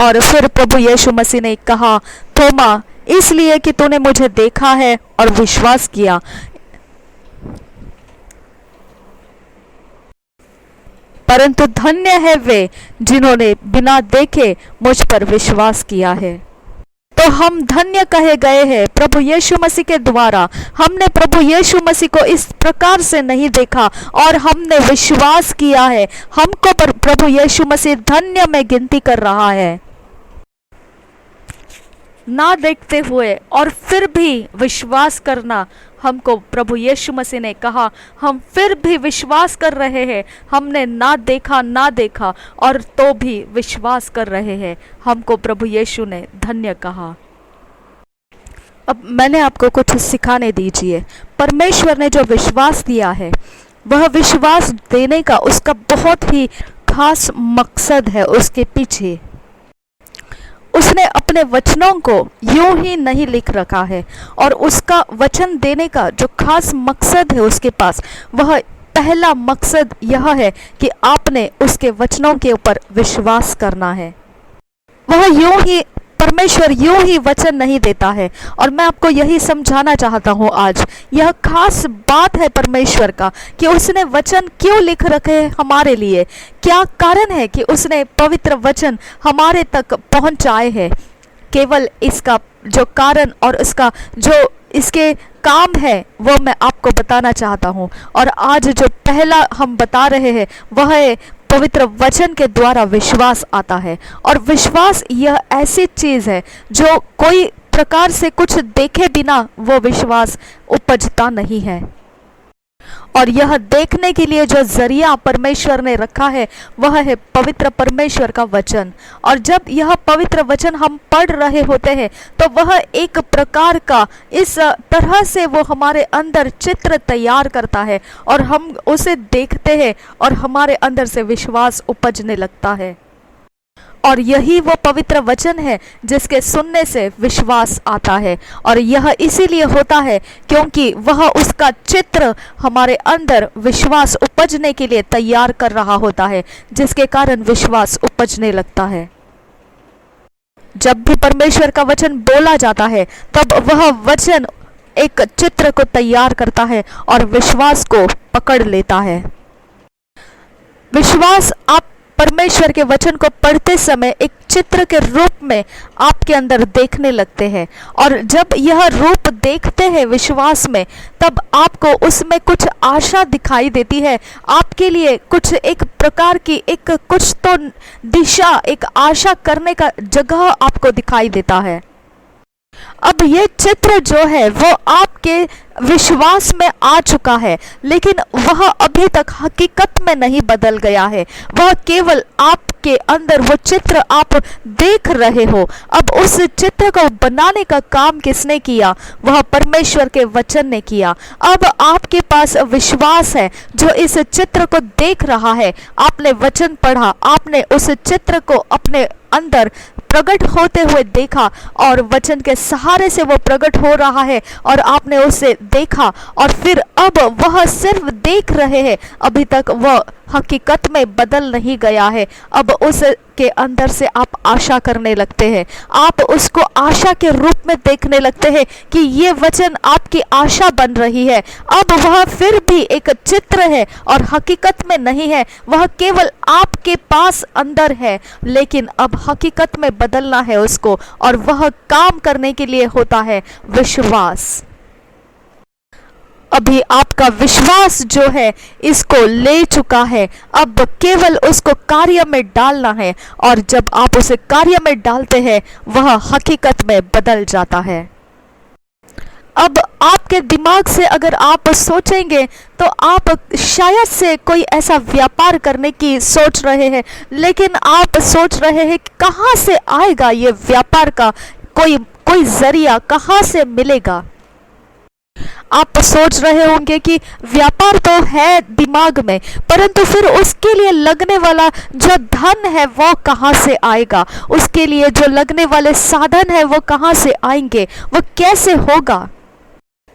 और फिर प्रभु यीशु मसीह ने कहा, थोमा, इसलिए कि तूने मुझे देखा है और विश्वास किया, परंतु धन्य है वे जिन्होंने बिना देखे मुझ पर विश्वास किया है। तो हम धन्य कहे गए हैं प्रभु यीशु मसीह के द्वारा। हमने प्रभु यीशु मसीह को इस प्रकार से नहीं देखा और हमने विश्वास किया है। हमको प्रभु यीशु मसीह धन्य में गिनती कर रहा है। ना देखते हुए और फिर भी विश्वास करना, हमको प्रभु यीशु मसीह ने कहा, हम फिर भी विश्वास कर रहे हैं। हमने ना देखा और तो भी विश्वास कर रहे हैं। हमको प्रभु यीशु ने धन्य कहा। अब मैंने आपको कुछ सिखाने दीजिए। परमेश्वर ने जो विश्वास दिया है, वह विश्वास देने का उसका बहुत ही खास मकसद है उसके पीछे। उसने अपने वचनों को यूं ही नहीं लिख रखा है, और उसका वचन देने का जो खास मकसद है उसके पास, वह पहला मकसद यह है कि आपने उसके वचनों के ऊपर विश्वास करना है। वह यूं ही परमेश्वर यूं ही वचन नहीं देता है, और मैं आपको यही समझाना चाहता हूं आज। यह खास बात है परमेश्वर का कि उसने वचन क्यों लिख रखे हैं हमारे लिए। क्या कारण है कि उसने पवित्र वचन हमारे तक पहुंचाए हैं। केवल इसका जो कारण और इसका जो इसके काम है वो मैं आपको बताना चाहता हूँ। और आज जो पहला हम बता रहे हैं वह है पवित्र वचन के द्वारा विश्वास आता है। और विश्वास यह ऐसी चीज़ है जो कोई प्रकार से कुछ देखे बिना वो विश्वास उपजता नहीं है। और यह देखने के लिए जो जरिया परमेश्वर ने रखा है वह है पवित्र परमेश्वर का वचन। और जब यह पवित्र वचन हम पढ़ रहे होते हैं तो वह एक प्रकार का इस तरह से वो हमारे अंदर चित्र तैयार करता है, और हम उसे देखते हैं और हमारे अंदर से विश्वास उपजने लगता है। और यही वो पवित्र वचन है जिसके सुनने से विश्वास आता है। और यह इसीलिए होता है क्योंकि वह उसका चित्र हमारे अंदर विश्वास उपजने के लिए तैयार कर रहा होता है, जिसके कारण विश्वास उपजने लगता है। जब भी परमेश्वर का वचन बोला जाता है तब वह वचन एक चित्र को तैयार करता है और विश्वास को पकड़ लेता है। विश्वास आप परमेश्वर के वचन को पढ़ते समय एक चित्र के रूप में आपके अंदर देखने लगते हैं, और जब यह रूप देखते हैं विश्वास में, तब आपको उसमें कुछ आशा दिखाई देती है। आपके लिए कुछ एक प्रकार की एक कुछ तो दिशा, एक आशा करने का जगह आपको दिखाई देता है। अब ये चित्र जो है वो आपके विश्वास में आ चुका है, लेकिन वह अभी तक हकीकत में नहीं बदल गया है। वह केवल आपके अंदर वो चित्र आप देख रहे हो। अब उस चित्र को बनाने का काम किसने किया? वह परमेश्वर के वचन ने किया। अब आपके पास विश्वास है जो इस चित्र को देख रहा है। आपने वचन पढ़ा, आपने उस चित्र को अपने अंदर प्रकट होते हुए देखा, और वचन के सहारे से वो प्रकट हो रहा है और आपने उसे देखा, और फिर अब वह सिर्फ देख रहे हैं, अभी तक वह हकीकत में बदल नहीं गया है। अब उसके अंदर से आप आशा करने लगते हैं, आप उसको आशा के रूप में देखने लगते हैं कि ये वचन आपकी आशा बन रही है। अब वह फिर भी एक चित्र है और हकीकत में नहीं है, वह केवल आपके पास अंदर है, लेकिन अब हकीकत में बदलना है उसको, और वह काम करने के लिए होता है विश्वास। अभी आपका विश्वास जो है इसको ले चुका है, अब केवल उसको कार्य में डालना है, और जब आप उसे कार्य में डालते हैं वह हकीकत में बदल जाता है। अब आपके दिमाग से अगर आप सोचेंगे तो आप शायद से कोई ऐसा व्यापार करने की सोच रहे हैं, लेकिन आप सोच रहे हैं कि कहाँ से आएगा ये व्यापार का कोई जरिया कहाँ से मिलेगा। आप सोच रहे होंगे कि व्यापार तो है दिमाग में, परंतु फिर उसके लिए लगने वाला जो धन है वो कहाँ से आएगा, उसके लिए जो लगने वाले साधन है वो कहाँ से आएंगे, वो कैसे होगा।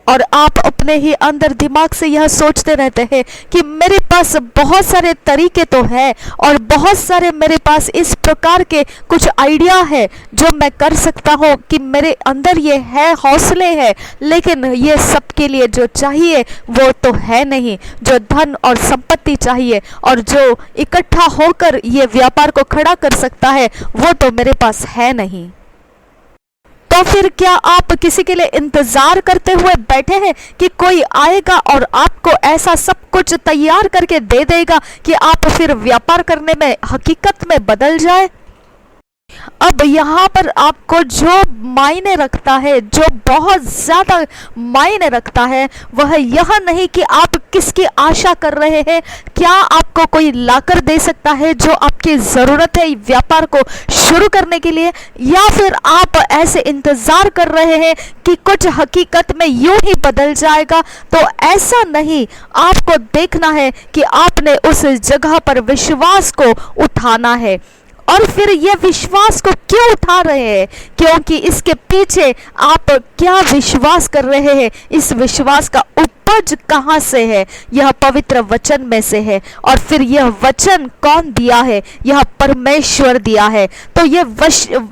और आप अपने ही अंदर दिमाग से यह सोचते रहते हैं कि मेरे पास बहुत सारे तरीके तो है, और बहुत सारे मेरे पास इस प्रकार के कुछ आइडिया है जो मैं कर सकता हूँ, कि मेरे अंदर ये है, हौसले हैं, लेकिन ये सब के लिए जो चाहिए वो तो है नहीं। जो धन और संपत्ति चाहिए और जो इकट्ठा होकर ये व्यापार को खड़ा कर सकता है वो तो मेरे पास है नहीं। तो फिर क्या आप किसी के लिए इंतजार करते हुए बैठे हैं कि कोई आएगा और आपको ऐसा सब कुछ तैयार करके दे देगा कि आप फिर व्यापार करने में हकीकत में बदल जाए? अब यहाँ पर आपको जो मायने रखता है, जो बहुत ज्यादा मायने रखता है, वह यह नहीं कि आप किसकी आशा कर रहे हैं। क्या आपको कोई लाकर दे सकता है जो आपकी जरूरत है व्यापार को शुरू करने के लिए, या फिर आप ऐसे इंतजार कर रहे हैं कि कुछ हकीकत में यूं ही बदल जाएगा। तो ऐसा नहीं, आपको देखना है कि आपने उस जगह पर विश्वास को उठाना है। और फिर ये विश्वास को क्यों उठा रहे हैं? क्योंकि इसके पीछे आप क्या विश्वास कर रहे हैं, इस विश्वास का उपज कहाँ से है? यह पवित्र वचन में से है। और फिर यह वचन कौन दिया है? यह परमेश्वर दिया है। तो यह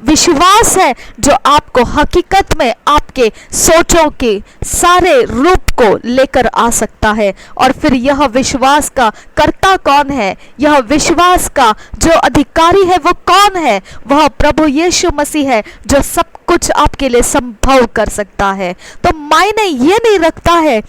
विश्वास है जो आपको हकीकत में आपके सोचों के सारे रूप को लेकर आ सकता है। और फिर यह विश्वास का कर्ता कौन है? यह विश्वास का जो अधिकारी है वो कौन है? वह प्रभु यीशु मसीह है, जो सब कुछ आपके लिए संभव कर सकता है। तो मायने ये नहीं रखता है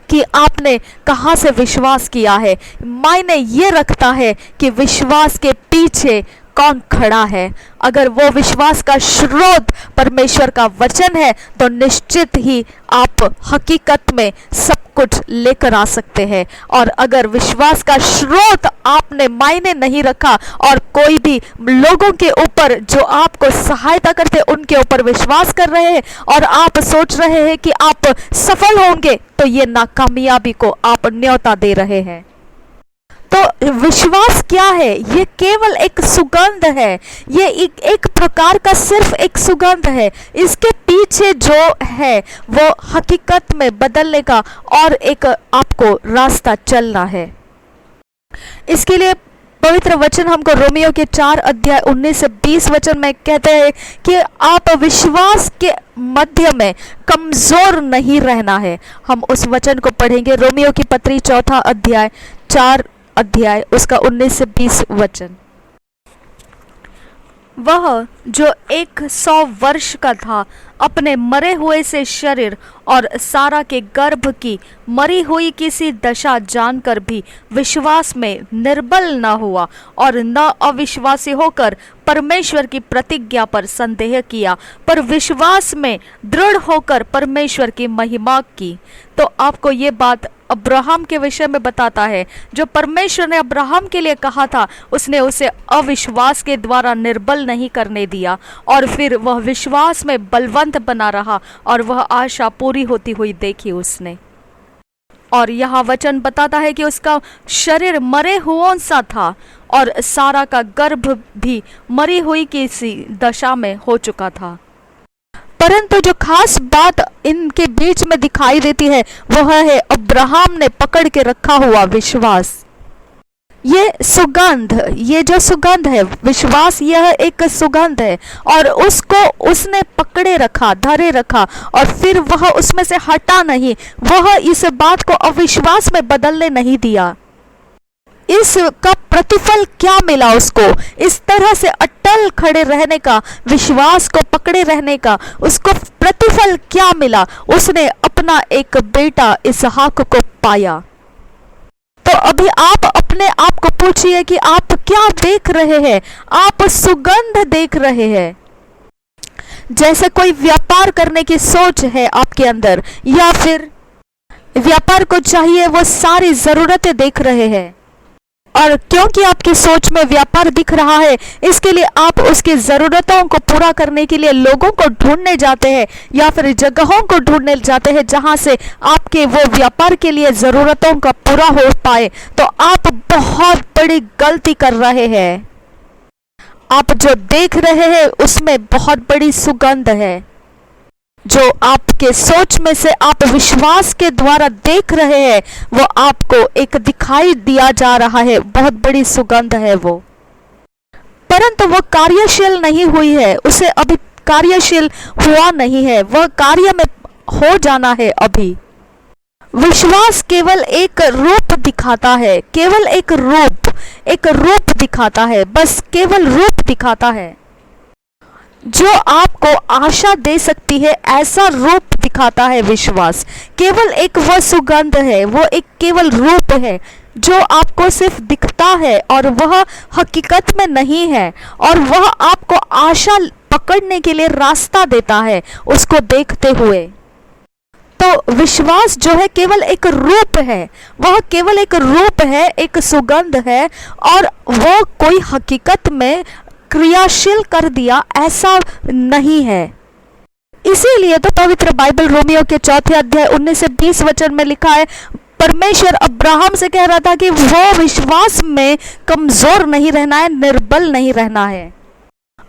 कि आपने कहां से विश्वास किया है, मायने ये रखता है कि विश्वास के पीछे कौन खड़ा है। अगर वो विश्वास का स्रोत परमेश्वर का वचन है तो निश्चित ही आप हकीकत में सब कुछ लेकर आ सकते हैं। और अगर विश्वास का स्रोत आपने मायने नहीं रखा और कोई भी लोगों के ऊपर जो आपको सहायता करते उनके ऊपर विश्वास कर रहे हैं और आप सोच रहे हैं कि आप सफल होंगे, तो ये नाकामयाबी को आप न्योता दे रहे हैं। तो विश्वास क्या है? ये केवल एक सुगंध है। ये एक प्रकार का सिर्फ एक सुगंध है। इसके पीछे जो है वो हकीकत में बदलने का और एक आपको रास्ता चलना है। इसके लिए पवित्र वचन हमको रोमियो के 4 अध्याय 19 से 20 वचन में कहते हैं कि आप विश्वास के मध्य में कमजोर नहीं रहना है। हम उस वचन को पढ़ेंगे, रोमियो की पत्री 4 अध्याय 4 अध्याय उसका 19 से 20 वचन। वह जो 100 वर्ष का था अपने मरे हुए से शरीर और सारा के गर्भ की मरी हुई किसी दशा जानकर भी विश्वास में निर्बल न हुआ और न अविश्वासी होकर परमेश्वर की प्रतिज्ञा पर संदेह किया, पर विश्वास में दृढ़ होकर परमेश्वर की महिमा की। तो आपको ये बात अब्राहम के विषय में बताता है। जो परमेश्वर ने अब्राहम के लिए कहा था, उसने उसे अविश्वास के द्वारा निर्बल नहीं करने दिया और फिर वह विश्वास में बलवंत बना रहा और वह आशा पूरी होती हुई देखी उसने। और यह वचन बताता है कि उसका शरीर मरे हुओं सा था और सारा का गर्भ भी मरी हुई किसी दशा में हो चुका था। परंतु जो खास बात इनके बीच में दिखाई देती है वह है अब्राहम ने पकड़ के रखा हुआ विश्वास। ये सुगंध, ये जो सुगंध है विश्वास, यह एक सुगंध है और उसको उसने पकड़े रखा, धरे रखा और फिर वह उसमें से हटा नहीं। वह इस बात को अविश्वास में बदलने नहीं दिया। इसका प्रतिफल क्या मिला उसको? इस तरह से अटल खड़े रहने का, विश्वास को पकड़े रहने का उसको प्रतिफल क्या मिला? उसने अपना एक बेटा इसहाक को पाया। तो अभी आप अपने आप को पूछिए कि आप क्या देख रहे हैं? आप सुगंध देख रहे हैं। जैसे कोई व्यापार करने की सोच है आपके अंदर, या फिर व्यापार को चाहिए वो सारी जरूरतें देख रहे हैं और क्योंकि आपकी सोच में व्यापार दिख रहा है, इसके लिए आप उसकी ज़रूरतों को पूरा करने के लिए लोगों को ढूंढने जाते हैं या फिर जगहों को ढूंढने जाते हैं जहां से आपके वो व्यापार के लिए ज़रूरतों का पूरा हो पाए। तो आप बहुत बड़ी गलती कर रहे हैं। आप जो देख रहे हैं उसमें बहुत बड़ी सुगंध है। जो आपके सोच में से आप विश्वास के द्वारा देख रहे हैं वो आपको एक दिखाई दिया जा रहा है, बहुत बड़ी सुगंध है वो, परंतु वो कार्यशील नहीं हुई है, उसे अभी कार्यशील हुआ नहीं है, वह कार्य में हो जाना है अभी। विश्वास केवल एक रूप दिखाता है, केवल एक रूप दिखाता है, बस केवल रूप दिखाता है। जो आपको आशा दे सकती है, ऐसा रूप दिखाता है विश्वास। केवल एक वह सुगंध है, वो एक केवल रूप है जो आपको सिर्फ दिखता है और वह हकीकत में नहीं है, और वह आपको आशा पकड़ने के लिए रास्ता देता है उसको देखते हुए। तो विश्वास जो है केवल एक रूप है, वह केवल एक रूप है, एक सुगंध है, और वह कोई हकीकत में क्रियाशील कर दिया ऐसा नहीं है। इसीलिए तो पवित्र बाइबल रोमियो के 4 अध्याय 19 से 20 वचन में लिखा है, परमेश्वर अब्राहम से कह रहा था कि वो विश्वास में कमजोर नहीं रहना है, निर्बल नहीं रहना है।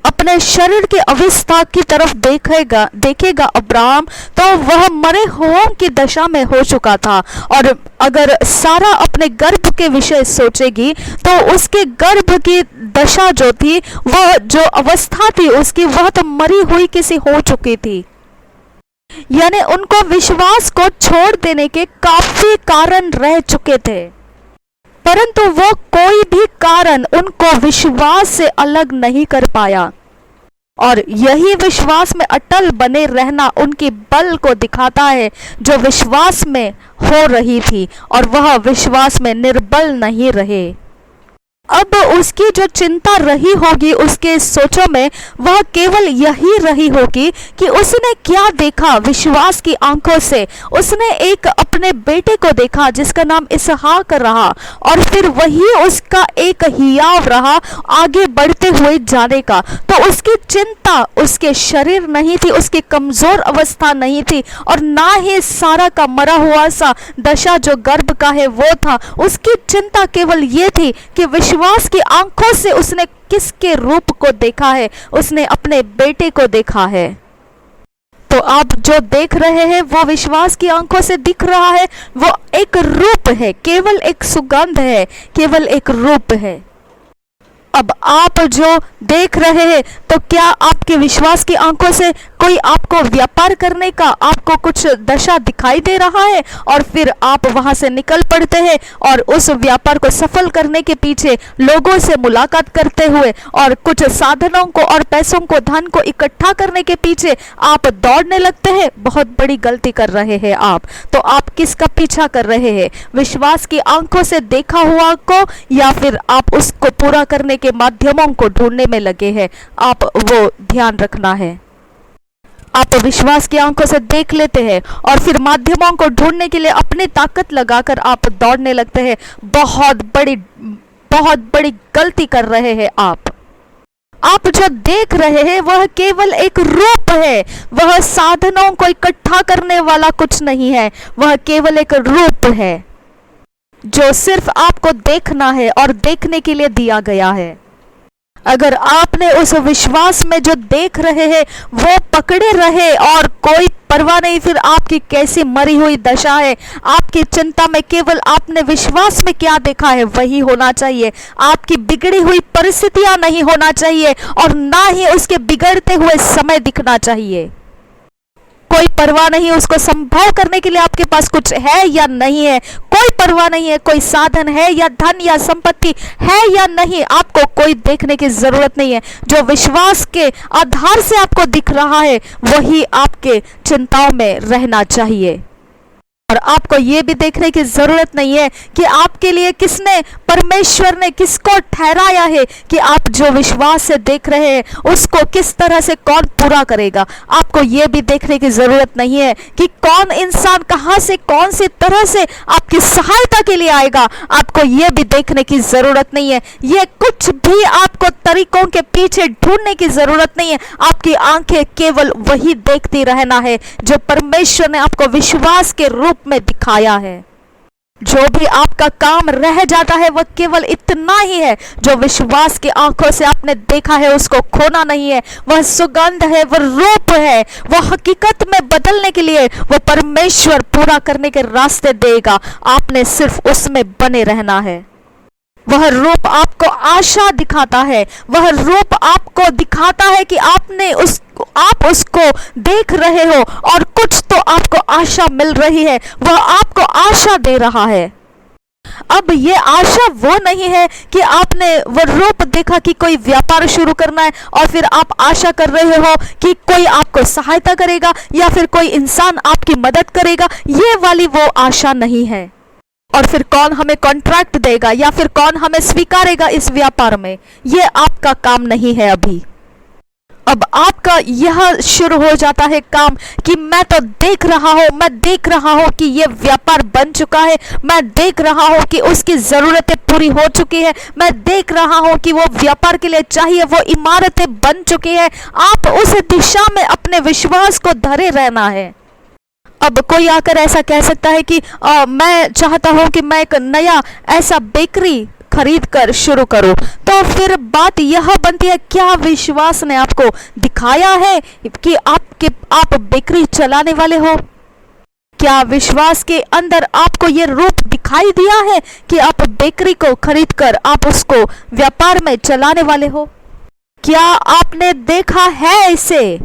अपने शरीर की अवस्था की तरफ देखेगा अब्राहम, तो वह मरे हुओं की दशा में हो चुका था। और अगर सारा अपने गर्भ के विषय सोचेगी तो उसके गर्भ की दशा जो थी, वह जो अवस्था थी उसकी, वह तो मरी हुई किसी हो चुकी थी। यानी उनको विश्वास को छोड़ देने के काफी कारण रह चुके थे, परंतु वो कोई भी कारण उनको विश्वास से अलग नहीं कर पाया। और यही विश्वास में अटल बने रहना उनकी बल को दिखाता है, जो विश्वास में हो रही थी, और वह विश्वास में निर्बल नहीं रहे। अब उसकी जो चिंता रही होगी उसके सोचों में, वह केवल यही रही होगी कि उसने क्या देखा विश्वास की आंखों से। उसने एक अपने बेटे को देखा जिसका नाम इसहाक रहा, और फिर वही उसका एक हियाव रहा आगे बढ़ते हुए जाने का। तो उसकी चिंता उसके शरीर नहीं थी, उसकी कमजोर अवस्था नहीं थी, और ना ही सारा का मरा हुआ सा दशा जो गर्भ का है वो था। उसकी चिंता केवल ये थी कि विश्वास की आंखों से उसने किसके रूप को देखा है, उसने अपने बेटे को देखा है। तो आप जो देख रहे हैं वो विश्वास की आंखों से दिख रहा है, वो एक रूप है, केवल एक सुगंध है, केवल एक रूप है। अब आप जो देख रहे हैं, तो क्या आपके विश्वास की आंखों से कोई आपको व्यापार करने का आपको कुछ दशा दिखाई दे रहा है, और फिर आप वहां से निकल पड़ते हैं और उस व्यापार को सफल करने के पीछे लोगों से मुलाकात करते हुए और कुछ साधनों को और पैसों को, धन को इकट्ठा करने के पीछे आप दौड़ने लगते हैं? बहुत बड़ी गलती कर रहे हैं आप। तो आप किसका पीछा कर रहे हैं? विश्वास की आंखों से देखा हुआ को, या फिर आप उसको पूरा करने के माध्यमों को ढूंढने में लगे हैं? आप वो ध्यान रखना है। आप विश्वास की आंखों से देख लेते हैं और फिर माध्यमों को ढूंढने के लिए अपनी ताकत लगाकर आप दौड़ने लगते हैं। बहुत बड़ी गलती कर रहे हैं आप। आप जो देख रहे हैं वह केवल एक रूप है, वह साधनों को इकट्ठा करने वाला कुछ नहीं है, वह केवल एक रूप है जो सिर्फ आपको देखना है और देखने के लिए दिया गया है। अगर आपने उस विश्वास में जो देख रहे हैं वो पकड़े रहे और कोई परवाह नहीं फिर आपकी कैसी मरी हुई दशा है, आपकी चिंता में केवल आपने विश्वास में क्या देखा है वही होना चाहिए। आपकी बिगड़ी हुई परिस्थितियां नहीं होना चाहिए और ना ही उसके बिगड़ते हुए समय दिखना चाहिए। कोई परवाह नहीं उसको संभव करने के लिए आपके पास कुछ है या नहीं है, कोई परवाह नहीं है कोई साधन है या धन या संपत्ति है या नहीं, आपको कोई देखने की जरूरत नहीं है। जो विश्वास के आधार से आपको दिख रहा है वही आपके चिंताओं में रहना चाहिए। और आपको ये भी देखने की जरूरत नहीं है कि आपके लिए किसने, परमेश्वर ने किसको ठहराया है कि आप जो विश्वास से देख रहे हैं उसको किस तरह से कौन पूरा करेगा। आपको ये भी देखने की जरूरत नहीं है कि कौन इंसान कहां से कौन सी तरह से आपकी सहायता के लिए आएगा। आपको ये भी देखने की जरूरत नहीं है। ये कुछ भी आपको तरीकों के पीछे ढूंढने की जरूरत नहीं है। आपकी आंखें केवल वही देखती रहना है जो परमेश्वर ने आपको विश्वास के रूप में दिखाया है। जो भी आपका काम रह जाता है वह केवल इतना ही है, जो विश्वास की आंखों से आपने देखा है उसको खोना नहीं है। वह सुगंध है, वह रूप है, वह हकीकत में बदलने के लिए वह परमेश्वर पूरा करने के रास्ते देगा। आपने सिर्फ उसमें बने रहना है। वह रूप आपको आशा दिखाता है, वह रूप आपको दिखाता है कि आप उसको देख रहे हो और कुछ तो आपको आशा मिल रही है, वह आपको आशा दे रहा है। अब ये आशा वो नहीं है कि आपने वो रूप देखा कि कोई व्यापार शुरू करना है और फिर आप आशा कर रहे हो कि कोई आपको सहायता करेगा या फिर कोई इंसान आपकी मदद करेगा। ये वाली वो आशा नहीं है। और फिर कौन हमें कॉन्ट्रैक्ट देगा या फिर कौन हमें स्वीकारेगा इस व्यापार में, ये आपका काम नहीं है अभी। अब आपका यह शुरू हो जाता है काम कि मैं तो देख रहा हूं, मैं देख रहा हूं कि ये व्यापार बन चुका है, मैं देख रहा हूं कि उसकी जरूरतें पूरी हो चुकी है, मैं देख रहा हूं कि वो व्यापार के लिए चाहिए वो इमारतें बन चुकी है। आप उस दिशा में अपने विश्वास को धरे रहना है। अब कोई आकर ऐसा कह सकता है कि मैं चाहता हूं कि मैं एक नया ऐसा बेकरी खरीद कर शुरू करो, तो फिर बात यह बनती है, क्या विश्वास ने आपको दिखाया है कि आप बेकरी चलाने वाले हो? क्या विश्वास के अंदर आपको ये रूप दिखाई दिया है कि आप बेकरी को खरीद कर आप उसको व्यापार में चलाने वाले हो? क्या आपने देखा है इसे?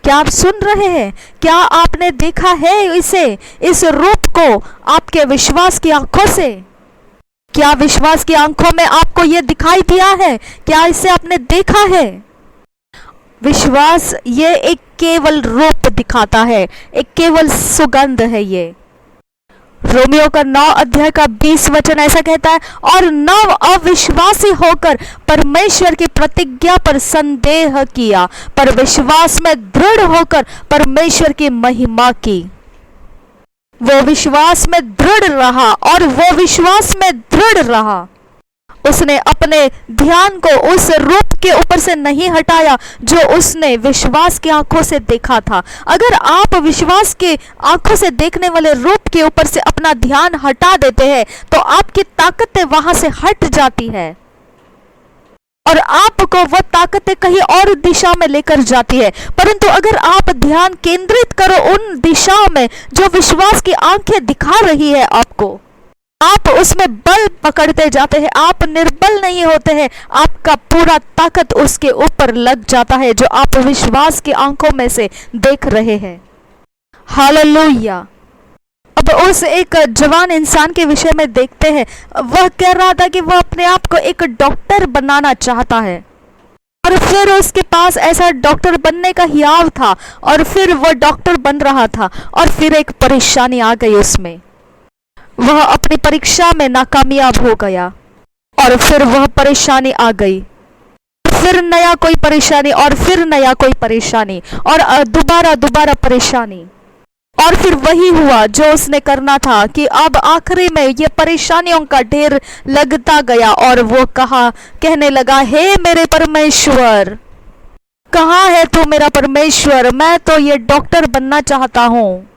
क्या आप सुन रहे हैं? क्या आपने देखा है इसे, इस रूप को आपके विश्वास की आंखों से? क्या विश्वास की आंखों में आपको यह दिखाई दिया है? क्या इसे आपने देखा है? विश्वास ये एक केवल रूप दिखाता है, एक केवल सुगंध है। ये रोमियो का 9 अध्याय का 20 वचन ऐसा कहता है, और नव अविश्वासी होकर परमेश्वर की प्रतिज्ञा पर संदेह किया, पर विश्वास में दृढ़ होकर परमेश्वर की महिमा की। वो विश्वास में दृढ़ रहा और वो विश्वास में दृढ़ रहा। उसने अपने ध्यान को उस रूप के ऊपर से नहीं हटाया जो उसने विश्वास की आंखों से देखा था। अगर आप विश्वास के आंखों से देखने वाले रूप के ऊपर से अपना ध्यान हटा देते हैं तो आपकी ताकतें वहां से हट जाती है और आपको वो ताकतें कहीं और दिशा में लेकर जाती है। परंतु अगर आप ध्यान केंद्रित करो उन दिशाओं में जो विश्वास की आंखें दिखा रही है आपको, आप उसमें बल पकड़ते जाते हैं, आप निर्बल नहीं होते हैं, आपका पूरा ताकत उसके ऊपर लग जाता है जो आप विश्वास की आंखों में से देख रहे हैं। हालेलुया। अब उस एक जवान इंसान के विषय में देखते हैं। वह कह रहा था कि वह अपने आप को एक डॉक्टर बनाना चाहता है और फिर उसके पास ऐसा डॉक्टर बनने का हियाव था और फिर वह डॉक्टर बन रहा था और फिर एक परेशानी आ गई उसमें। वह अपनी परीक्षा में नाकामयाब हो गया और फिर वह परेशानी आ गई, फिर नया कोई परेशानी और फिर नया कोई परेशानी और दोबारा परेशानी। और फिर वही हुआ जो उसने करना था कि अब आखिरी में ये परेशानियों का ढेर लगता गया और वो कहने लगा, हे मेरे परमेश्वर, कहाँ है तू मेरा परमेश्वर? मैं तो ये डॉक्टर बनना चाहता हूँ,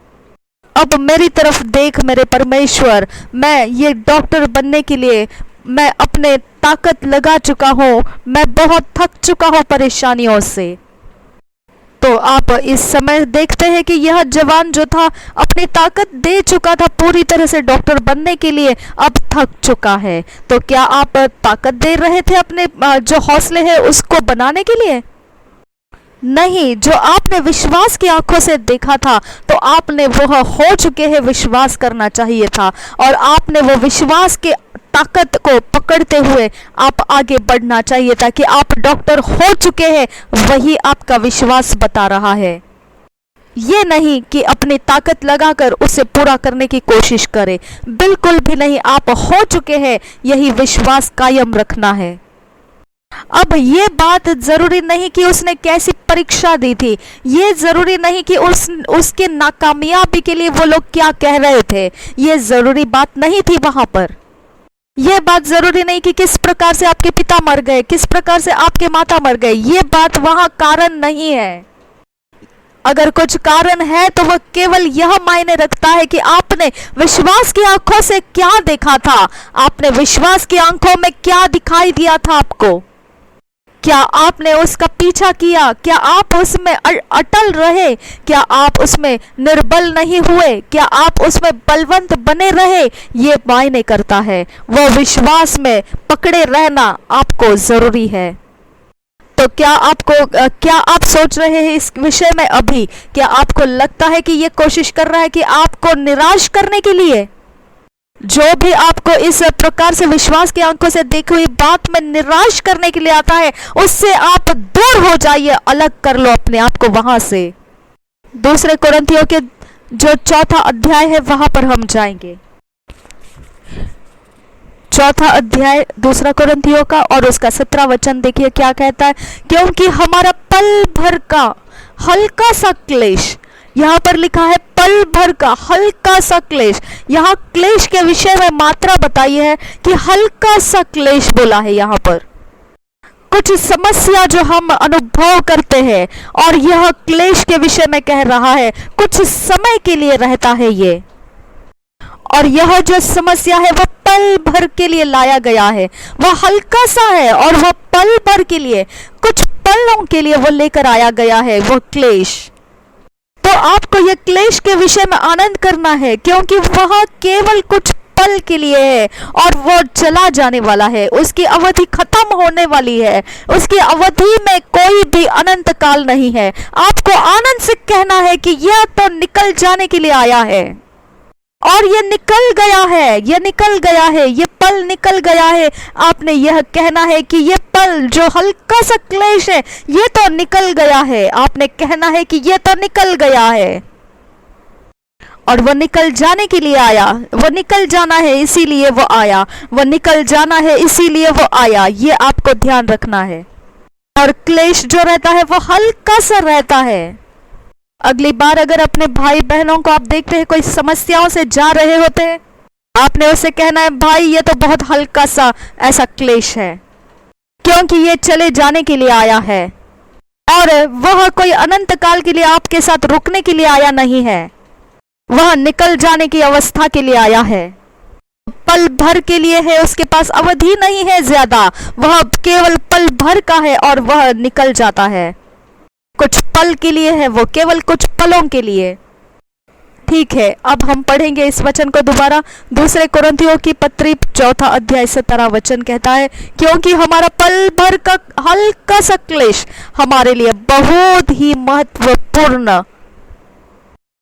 अब मेरी तरफ देख मेरे परमेश्वर। मैं ये डॉक्टर बनने के लिए मैं अपने ताकत लगा चुका हूँ, मैं बहुत थक चुका हूँ परेशानियों से। तो आप इस समय देखते हैं कि यह जवान जो था अपनी ताकत दे चुका था पूरी तरह से डॉक्टर बनने के लिए, अब थक चुका है। तो क्या आप ताकत दे रहे थे अपने जो हौसले हैं उसको बनाने के लिए? नहीं, जो आपने विश्वास की आंखों से देखा था तो आपने वह हो चुके हैं विश्वास करना चाहिए था और आपने वो विश्वास के ताकत को पकड़ते हुए आप आगे बढ़ना चाहिए था कि आप डॉक्टर हो चुके हैं, वही आपका विश्वास बता रहा है। ये नहीं कि अपनी ताकत लगाकर उसे पूरा करने की कोशिश करें, बिल्कुल भी नहीं। आप हो चुके हैं, यही विश्वास कायम रखना है। अब ये बात जरूरी नहीं कि उसने कैसी परीक्षा दी थी, ये जरूरी नहीं कि उसके नाकामयाबी के लिए वो लोग क्या कह रहे थे, ये जरूरी बात नहीं थी वहां पर। यह बात जरूरी नहीं कि किस प्रकार से आपके पिता मर गए, किस प्रकार से आपके माता मर गए, ये बात वहां कारण नहीं है। अगर कुछ कारण है तो वह केवल यह मायने रखता है कि आपने विश्वास की आंखों से क्या देखा था, आपने विश्वास की आंखों में क्या दिखाई दिया था आपको, क्या आपने उसका पीछा किया, क्या आप उसमें अटल रहे, क्या आप उसमें निर्बल नहीं हुए, क्या आप उसमें बलवंत बने रहे, ये मायने करता है। वो विश्वास में पकड़े रहना आपको जरूरी है। तो क्या आप सोच रहे हैं इस विषय में अभी? क्या आपको लगता है कि ये कोशिश कर रहा है कि आपको निराश करने के लिए? जो भी आपको इस प्रकार से विश्वास की आंखों से देखी हुई बात में निराश करने के लिए आता है, उससे आप दूर हो जाइए, अलग कर लो अपने आप को वहां से। दूसरे कुरिन्थियों के जो 4था अध्याय है वहां पर हम जाएंगे। 4था अध्याय दूसरा कुरिन्थियों का और उसका 17 वचन देखिए क्या कहता है। क्योंकि हमारा पल भर का हल्का सा क्लेश, यहाँ पर लिखा है पल भर का हल्का सा क्लेश। यहाँ क्लेश के विषय में मात्रा बताई है कि हल्का सा क्लेश बोला है। यहाँ पर कुछ समस्या जो हम अनुभव करते हैं और यह क्लेश के विषय में कह रहा है, कुछ समय के लिए रहता है ये, और यह जो समस्या है वह पल भर के लिए लाया गया है। वह हल्का सा है और वह पल भर के लिए, कुछ पलों के लिए वो लेकर आया गया है वह क्लेश। तो आपको यह क्लेश के विषय में आनंद करना है, क्योंकि वह केवल कुछ पल के लिए है और वो चला जाने वाला है। उसकी अवधि खत्म होने वाली है। उसकी अवधि में कोई भी अनंत काल नहीं है। आपको आनंद से कहना है कि यह तो निकल जाने के लिए आया है और ये निकल गया है, ये निकल गया है, ये पल निकल गया है। आपने यह कहना है कि ये पल जो हल्का सा क्लेश है ये तो निकल गया है। आपने कहना है कि ये तो निकल गया है और वो निकल जाने के लिए आया। वो निकल जाना है इसीलिए वो आया। वो निकल जाना है इसीलिए वो आया। ये आपको ध्यान रखना है। और क्लेश जो रहता है वो हल्का सा रहता है। अगली बार अगर अपने भाई बहनों को आप देखते हैं कोई समस्याओं से जा रहे होते हैं, आपने उसे कहना है भाई ये तो बहुत हल्का सा ऐसा क्लेश है, क्योंकि ये चले जाने के लिए आया है और वह कोई अनंत काल के लिए आपके साथ रुकने के लिए आया नहीं है। वह निकल जाने की अवस्था के लिए आया है। पल भर के लिए है, उसके पास अवधि नहीं है ज्यादा। वह केवल पल भर का है और वह निकल जाता है। कुछ पल के लिए है, वो केवल कुछ पलों के लिए। ठीक है, अब हम पढ़ेंगे इस वचन को दोबारा। दूसरे कुरिन्थियों की पत्री 4 अध्याय 17 वचन कहता है, क्योंकि हमारा पल भर का हल्का सा क्लेश हमारे लिए बहुत ही महत्वपूर्ण।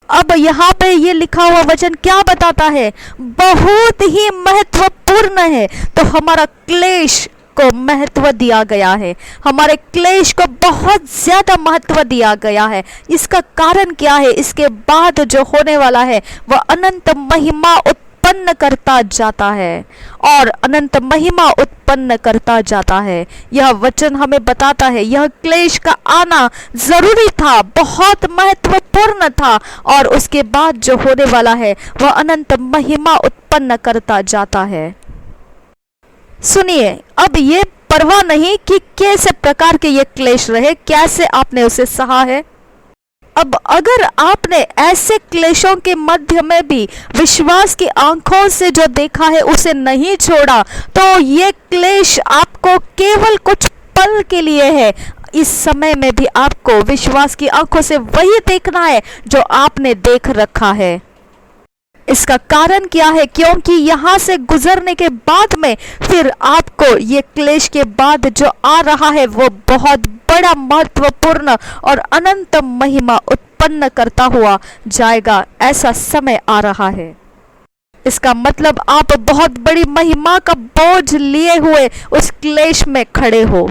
अब यहाँ पे ये लिखा हुआ वचन क्या बताता है? बहुत ही महत्वपूर्ण है। तो हमारा क्लेश को महत्व दिया गया है। हमारे क्लेश को बहुत ज्यादा महत्व दिया गया है। इसका कारण क्या है? इसके बाद जो होने वाला है वह अनंत महिमा उत्पन्न करता जाता है और अनंत महिमा उत्पन्न करता जाता है। यह वचन हमें बताता है यह क्लेश का आना जरूरी था, बहुत महत्वपूर्ण था, और उसके बाद जो होने वाला है वह अनंत महिमा उत्पन्न करता जाता है। सुनिए, अब ये परवाह नहीं कि कैसे प्रकार के ये क्लेश रहे, कैसे आपने उसे सहा है। अब अगर आपने ऐसे क्लेशों के मध्य में भी विश्वास की आंखों से जो देखा है उसे नहीं छोड़ा, तो ये क्लेश आपको केवल कुछ पल के लिए है। इस समय में भी आपको विश्वास की आंखों से वही देखना है जो आपने देख रखा है। इसका कारण क्या है? क्योंकि यहाँ से गुजरने के बाद में फिर आपको ये क्लेश के बाद जो आ रहा है वो बहुत बड़ा महत्वपूर्ण और अनंत महिमा उत्पन्न करता हुआ जाएगा। ऐसा समय आ रहा है। इसका मतलब आप बहुत बड़ी महिमा का बोझ लिए हुए उस क्लेश में खड़े हो।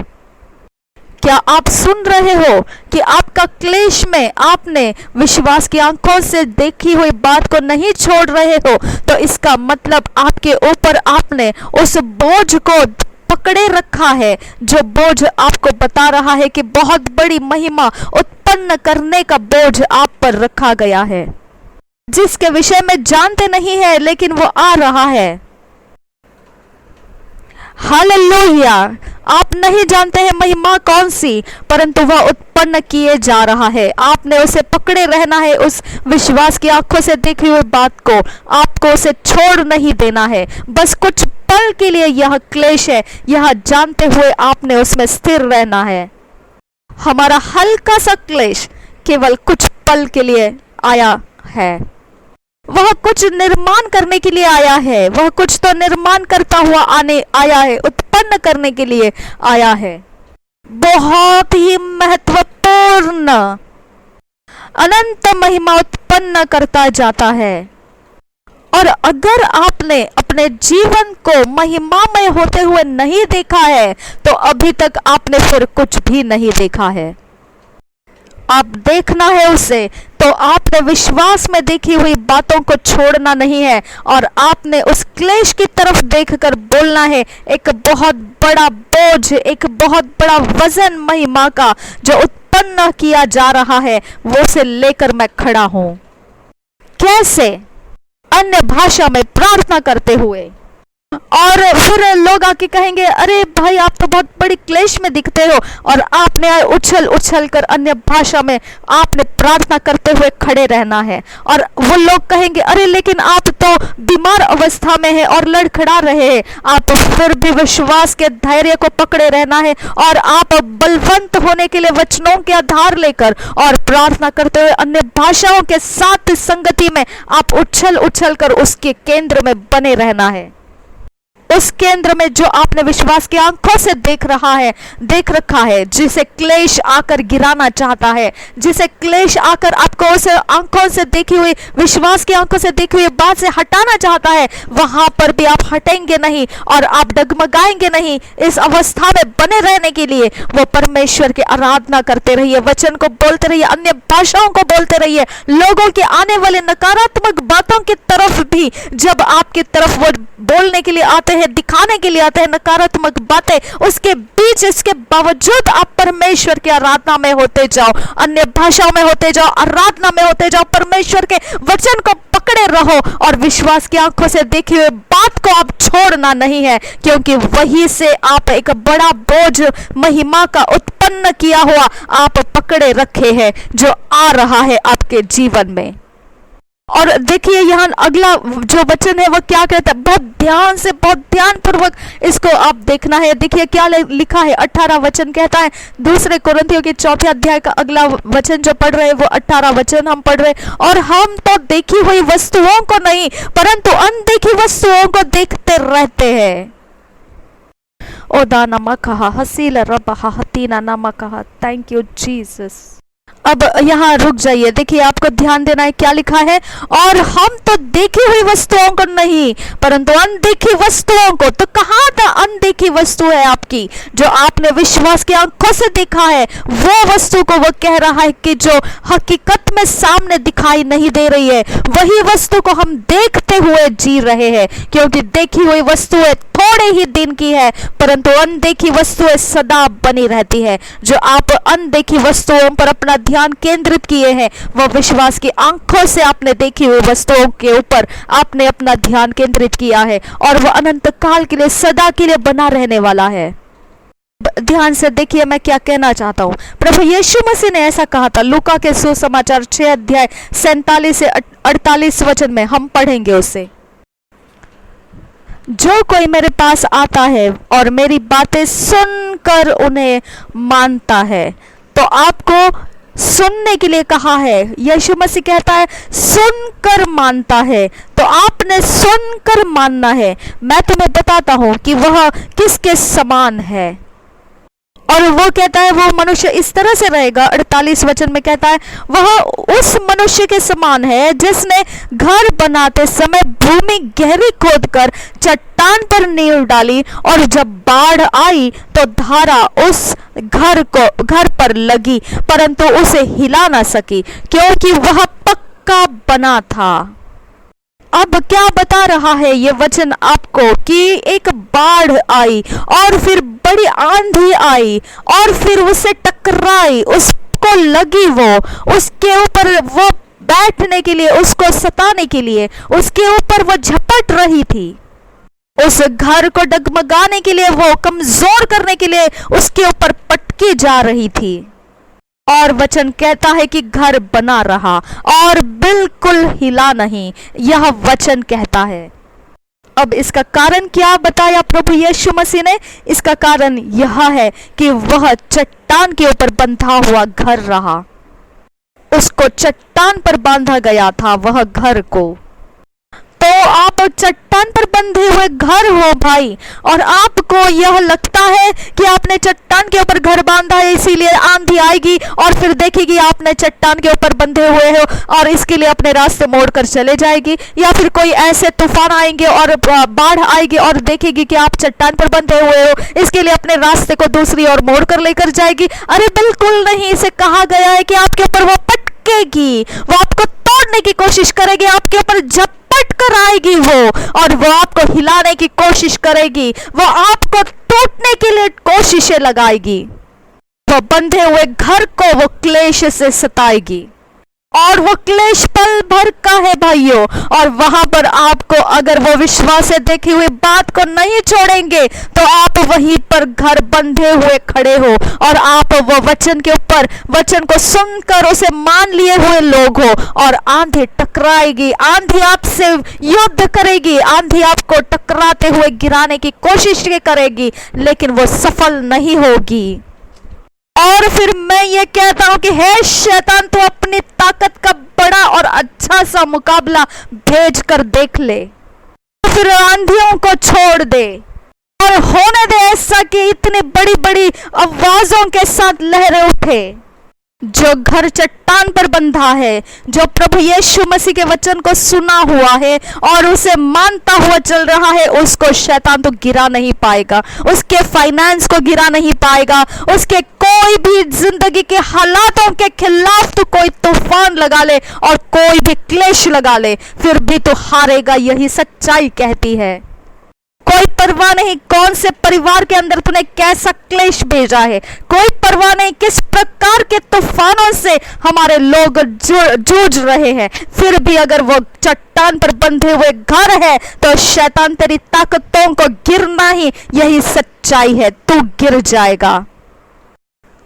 क्या आप सुन रहे हो कि आपका क्लेश में आपने विश्वास की आंखों से देखी हुई बात को नहीं छोड़ रहे हो? तो इसका मतलब आपके ऊपर आपने उस बोझ को पकड़े रखा है, जो बोझ आपको बता रहा है कि बहुत बड़ी महिमा उत्पन्न करने का बोझ आप पर रखा गया है, जिसके विषय में जानते नहीं है लेकिन वो आ रहा है। हालेलुया! आप नहीं जानते हैं महिमा कौन सी, परंतु वह उत्पन्न किए जा रहा है। आपने उसे पकड़े रहना है, उस विश्वास की आंखों से देखी हुई बात को आपको उसे छोड़ नहीं देना है। बस कुछ पल के लिए यह क्लेश है, यह जानते हुए आपने उसमें स्थिर रहना है। हमारा हल्का सा क्लेश केवल कुछ पल के लिए आया है। वह कुछ निर्माण करने के लिए आया है। वह कुछ तो निर्माण करता हुआ आया है, उत्पन्न करने के लिए आया है। बहुत ही महत्वपूर्ण अनंत महिमा उत्पन्न करता जाता है। और अगर आपने अपने जीवन को महिमामय होते हुए नहीं देखा है तो अभी तक आपने फिर कुछ भी नहीं देखा है। आप देखना है उसे, तो आपने विश्वास में देखी हुई बातों को छोड़ना नहीं है और आपने उस क्लेश की तरफ देखकर बोलना है, एक बहुत बड़ा बोझ, एक बहुत बड़ा वजन महिमा का जो उत्पन्न किया जा रहा है वो से लेकर मैं खड़ा हूं। कैसे? अन्य भाषा में प्रार्थना करते हुए। और फिर लोग आके कहेंगे, अरे भाई आप तो बहुत बड़ी क्लेश में दिखते हो, और आपने उछल उछल कर अन्य भाषा में आपने प्रार्थना करते हुए खड़े रहना है। और वो लोग कहेंगे, अरे लेकिन आप तो बीमार अवस्था में है और लड़खड़ा रहे हैं। आप फिर भी विश्वास के धैर्य को पकड़े रहना है और आप बलवंत होने के लिए वचनों के आधार लेकर और प्रार्थना करते हुए अन्य भाषाओं के साथ संगति में आप उछल उछल कर उसके केंद्र में बने रहना है। उस केंद्र में जो आपने विश्वास की आंखों से देख रखा है, जिसे क्लेश आकर गिराना चाहता है, जिसे क्लेश आकर आपको उस आंखों से देखी हुई, विश्वास की आंखों से देखी हुई बात से हटाना चाहता है, वहां पर भी आप हटेंगे नहीं और आप डगमगाएंगे नहीं। इस अवस्था में बने रहने के लिए वो परमेश्वर की आराधना करते रहिए, वचन को बोलते रहिए, अन्य भाषाओं को बोलते रहिए। लोगों के आने वाले नकारात्मक बातों की तरफ भी जब आपकी तरफ वो बोलने के लिए आते हैं, दिखाने के लिए आते हैं नकारात्मक बातें, उसके बीच इसके बावजूद आप परमेश्वर की आराधना में होते जाओ, अन्य भाषाओं में होते जाओ, आराधना में होते जाओ, परमेश्वर के वचन को पकड़े रहो और विश्वास की आंखों से देखी हुई बात को आप छोड़ना नहीं है, क्योंकि वही से आप एक बड़ा बोझ महिमा का उत्पन्न किया हुआ आप पकड़े रखे हैं जो आ रहा है आपके जीवन में। और देखिए यहाँ अगला जो वचन है वो क्या कहता है, बहुत ध्यान से, बहुत ध्यान पूर्वक इसको आप देखना है। देखिए क्या लिखा है, 18 वचन कहता है, दूसरे कुरिन्थियों के 4 अध्याय का अगला वचन जो पढ़ रहे हैं वो 18 वचन हम पढ़ रहे हैं। और हम तो देखी हुई वस्तुओं को नहीं परंतु अनदेखी वस्तुओं को देखते रहते हैं। ओदा नमा कहा हसील रब हतीना नमा कहा, थैंक यू जीसस। अब यहाँ रुक जाइए, देखिए आपको ध्यान देना है क्या लिखा है, और हम तो देखी हुई वस्तुओं को नहीं परंतु अनदेखी वस्तुओं को। तो कहाँ था अनदेखी वस्तु है आपकी, जो आपने विश्वास की आंखों से देखा है, वो वस्तु को वो कह रहा है कि जो हकीकत में सामने दिखाई नहीं दे रही है, वही वस्तु को हम देखते हुए जी रहे हैं, क्योंकि देखी हुई वस्तुएं थोड़े ही दिन की है परंतु अनदेखी वस्तुएं सदा बनी रहती है। जो आप अनदेखी वस्तुओं पर अपना ध्यान केंद्रित किए हैं, वह विश्वास की आंखों से आपने देखी हुई वस्तुओं के ऊपर आपने अपना ध्यान केंद्रित किया है और वह अनंत काल के लिए, सदा के लिए बना रहने वाला है। ध्यान से देखिए मैं क्या कहना चाहता हूँ। प्रभु यीशु मसीह ने ऐसा कहा था, लूका के सुसमाचार 6 अध्याय 47 से 48 वचन में हम पढ़ेंगे उससे, जो कोई मेरे पास आता है और मेरी बातें सुनकर उन्हें मानता है। तो आपको सुनने के लिए कहा है, यीशु मसीह कहता है सुनकर मानता है, तो आपने सुनकर मानना है। मैं तुम्हें बताता हूं कि वह किसके समान है, और वो कहता है वो मनुष्य इस तरह से रहेगा। 48 वचन में कहता है वह उस मनुष्य के समान है जिसने घर बनाते समय भूमि गहरी खोदकर चट्टान पर नींव डाली, और जब बाढ़ आई तो धारा उस घर पर लगी परंतु उसे हिला ना सकी, क्योंकि वह पक्का बना था। अब क्या बता रहा है ये वचन आपको कि एक बाढ़ आई और फिर बड़ी आंधी आई और फिर उसे टकराई, उसको लगी, वो उसके ऊपर वो बैठने के लिए, उसको सताने के लिए उसके ऊपर वो झपट रही थी, उस घर को डगमगाने के लिए, वो कमजोर करने के लिए उसके ऊपर पटकी जा रही थी। और वचन कहता है कि घर बना रहा और बिल्कुल हिला नहीं, यह वचन कहता है। अब इसका कारण क्या बताया प्रभु यीशु मसीह ने? इसका कारण यह है कि वह चट्टान के ऊपर बंधा हुआ घर रहा, उसको चट्टान पर बांधा गया था वह घर को। तो आप तो चट्टान पर बंधे हुए घर हो भाई, और आपको यह लगता है कि आपने चट्टान के ऊपर घर बांधा है इसीलिए आंधी आएगी और फिर देखेगी आपने चट्टान के ऊपर बंधे हुए हो और इसके लिए अपने रास्ते मोड़कर चले जाएगी, या फिर कोई ऐसे तूफान आएंगे और बाढ़ आएगी और देखेगी कि आप चट्टान पर बंधे हुए हो, इसके लिए अपने रास्ते को दूसरी ओर मोड़कर लेकर जाएगी। अरे बिल्कुल नहीं, इसे कहा गया है कि आपके ऊपर वो पटकेगी, वो आपको तोड़ने की कोशिश करेगी, आपके ऊपर झपट कर आएगी वो, और वो आपको हिलाने की कोशिश करेगी, वो आपको टूटने के लिए कोशिशें लगाएगी, वो बंधे हुए घर को वो क्लेश से सताएगी, और वो क्लेश पल भर का है भाइयों। और वहां पर आपको अगर वो विश्वास से देखी हुई बात को नहीं छोड़ेंगे तो आप वहीं पर घर बंधे हुए खड़े हो, और आप वो वचन के ऊपर वचन को सुनकर उसे मान लिए हुए लोग हो, और आंधी टकराएगी, आंधी आपसे युद्ध करेगी, आंधी आपको टकराते हुए गिराने की कोशिश करेगी, लेकिन वो सफल नहीं होगी। और फिर मैं ये कहता हूं कि हे शैतान, तो अपनी ताकत का बड़ा और अच्छा सा मुकाबला भेज कर देख ले, तो फिर आंधियों को छोड़ दे और होने दे ऐसा कि इतनी बड़ी बड़ी आवाजों के साथ लहरें उठे। जो घर चट्टान पर बंधा है, जो प्रभु यीशु मसीह के वचन को सुना हुआ है और उसे मानता हुआ चल रहा है, उसको शैतान तो गिरा नहीं पाएगा, उसके फाइनेंस को गिरा नहीं पाएगा, उसके कोई भी जिंदगी के हालातों के खिलाफ तो कोई तूफान लगा ले और कोई भी क्लेश लगा ले, फिर भी तो हारेगा, यही सच्चाई कहती है। कोई परवाह नहीं कौन से परिवार के अंदर तूने कैसा क्लेश भेजा है, कोई परवाह नहीं किस प्रकार के तूफानों से हमारे लोग जूझ रहे हैं, फिर भी अगर वो चट्टान पर बंधे हुए घर है तो शैतान तेरी ताकतों को गिरना ही यही सच्चाई है, तू गिर जाएगा।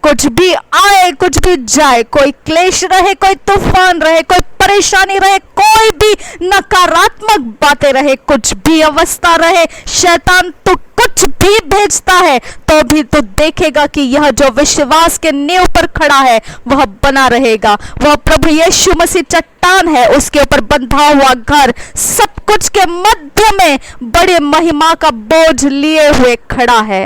कुछ भी आए कुछ भी जाए, कोई क्लेश रहे, कोई तूफान रहे, कोई परेशानी रहे, कोई भी नकारात्मक बातें रहे, कुछ भी अवस्था रहे, शैतान तो कुछ भी भेजता है तो भी तो देखेगा कि यह जो विश्वास के नींव पर खड़ा है वह बना रहेगा। वह प्रभु यीशु मसीह चट्टान है, उसके ऊपर बंधा हुआ घर सब कुछ के मध्य में बड़े महिमा का बोझ लिए हुए खड़ा है।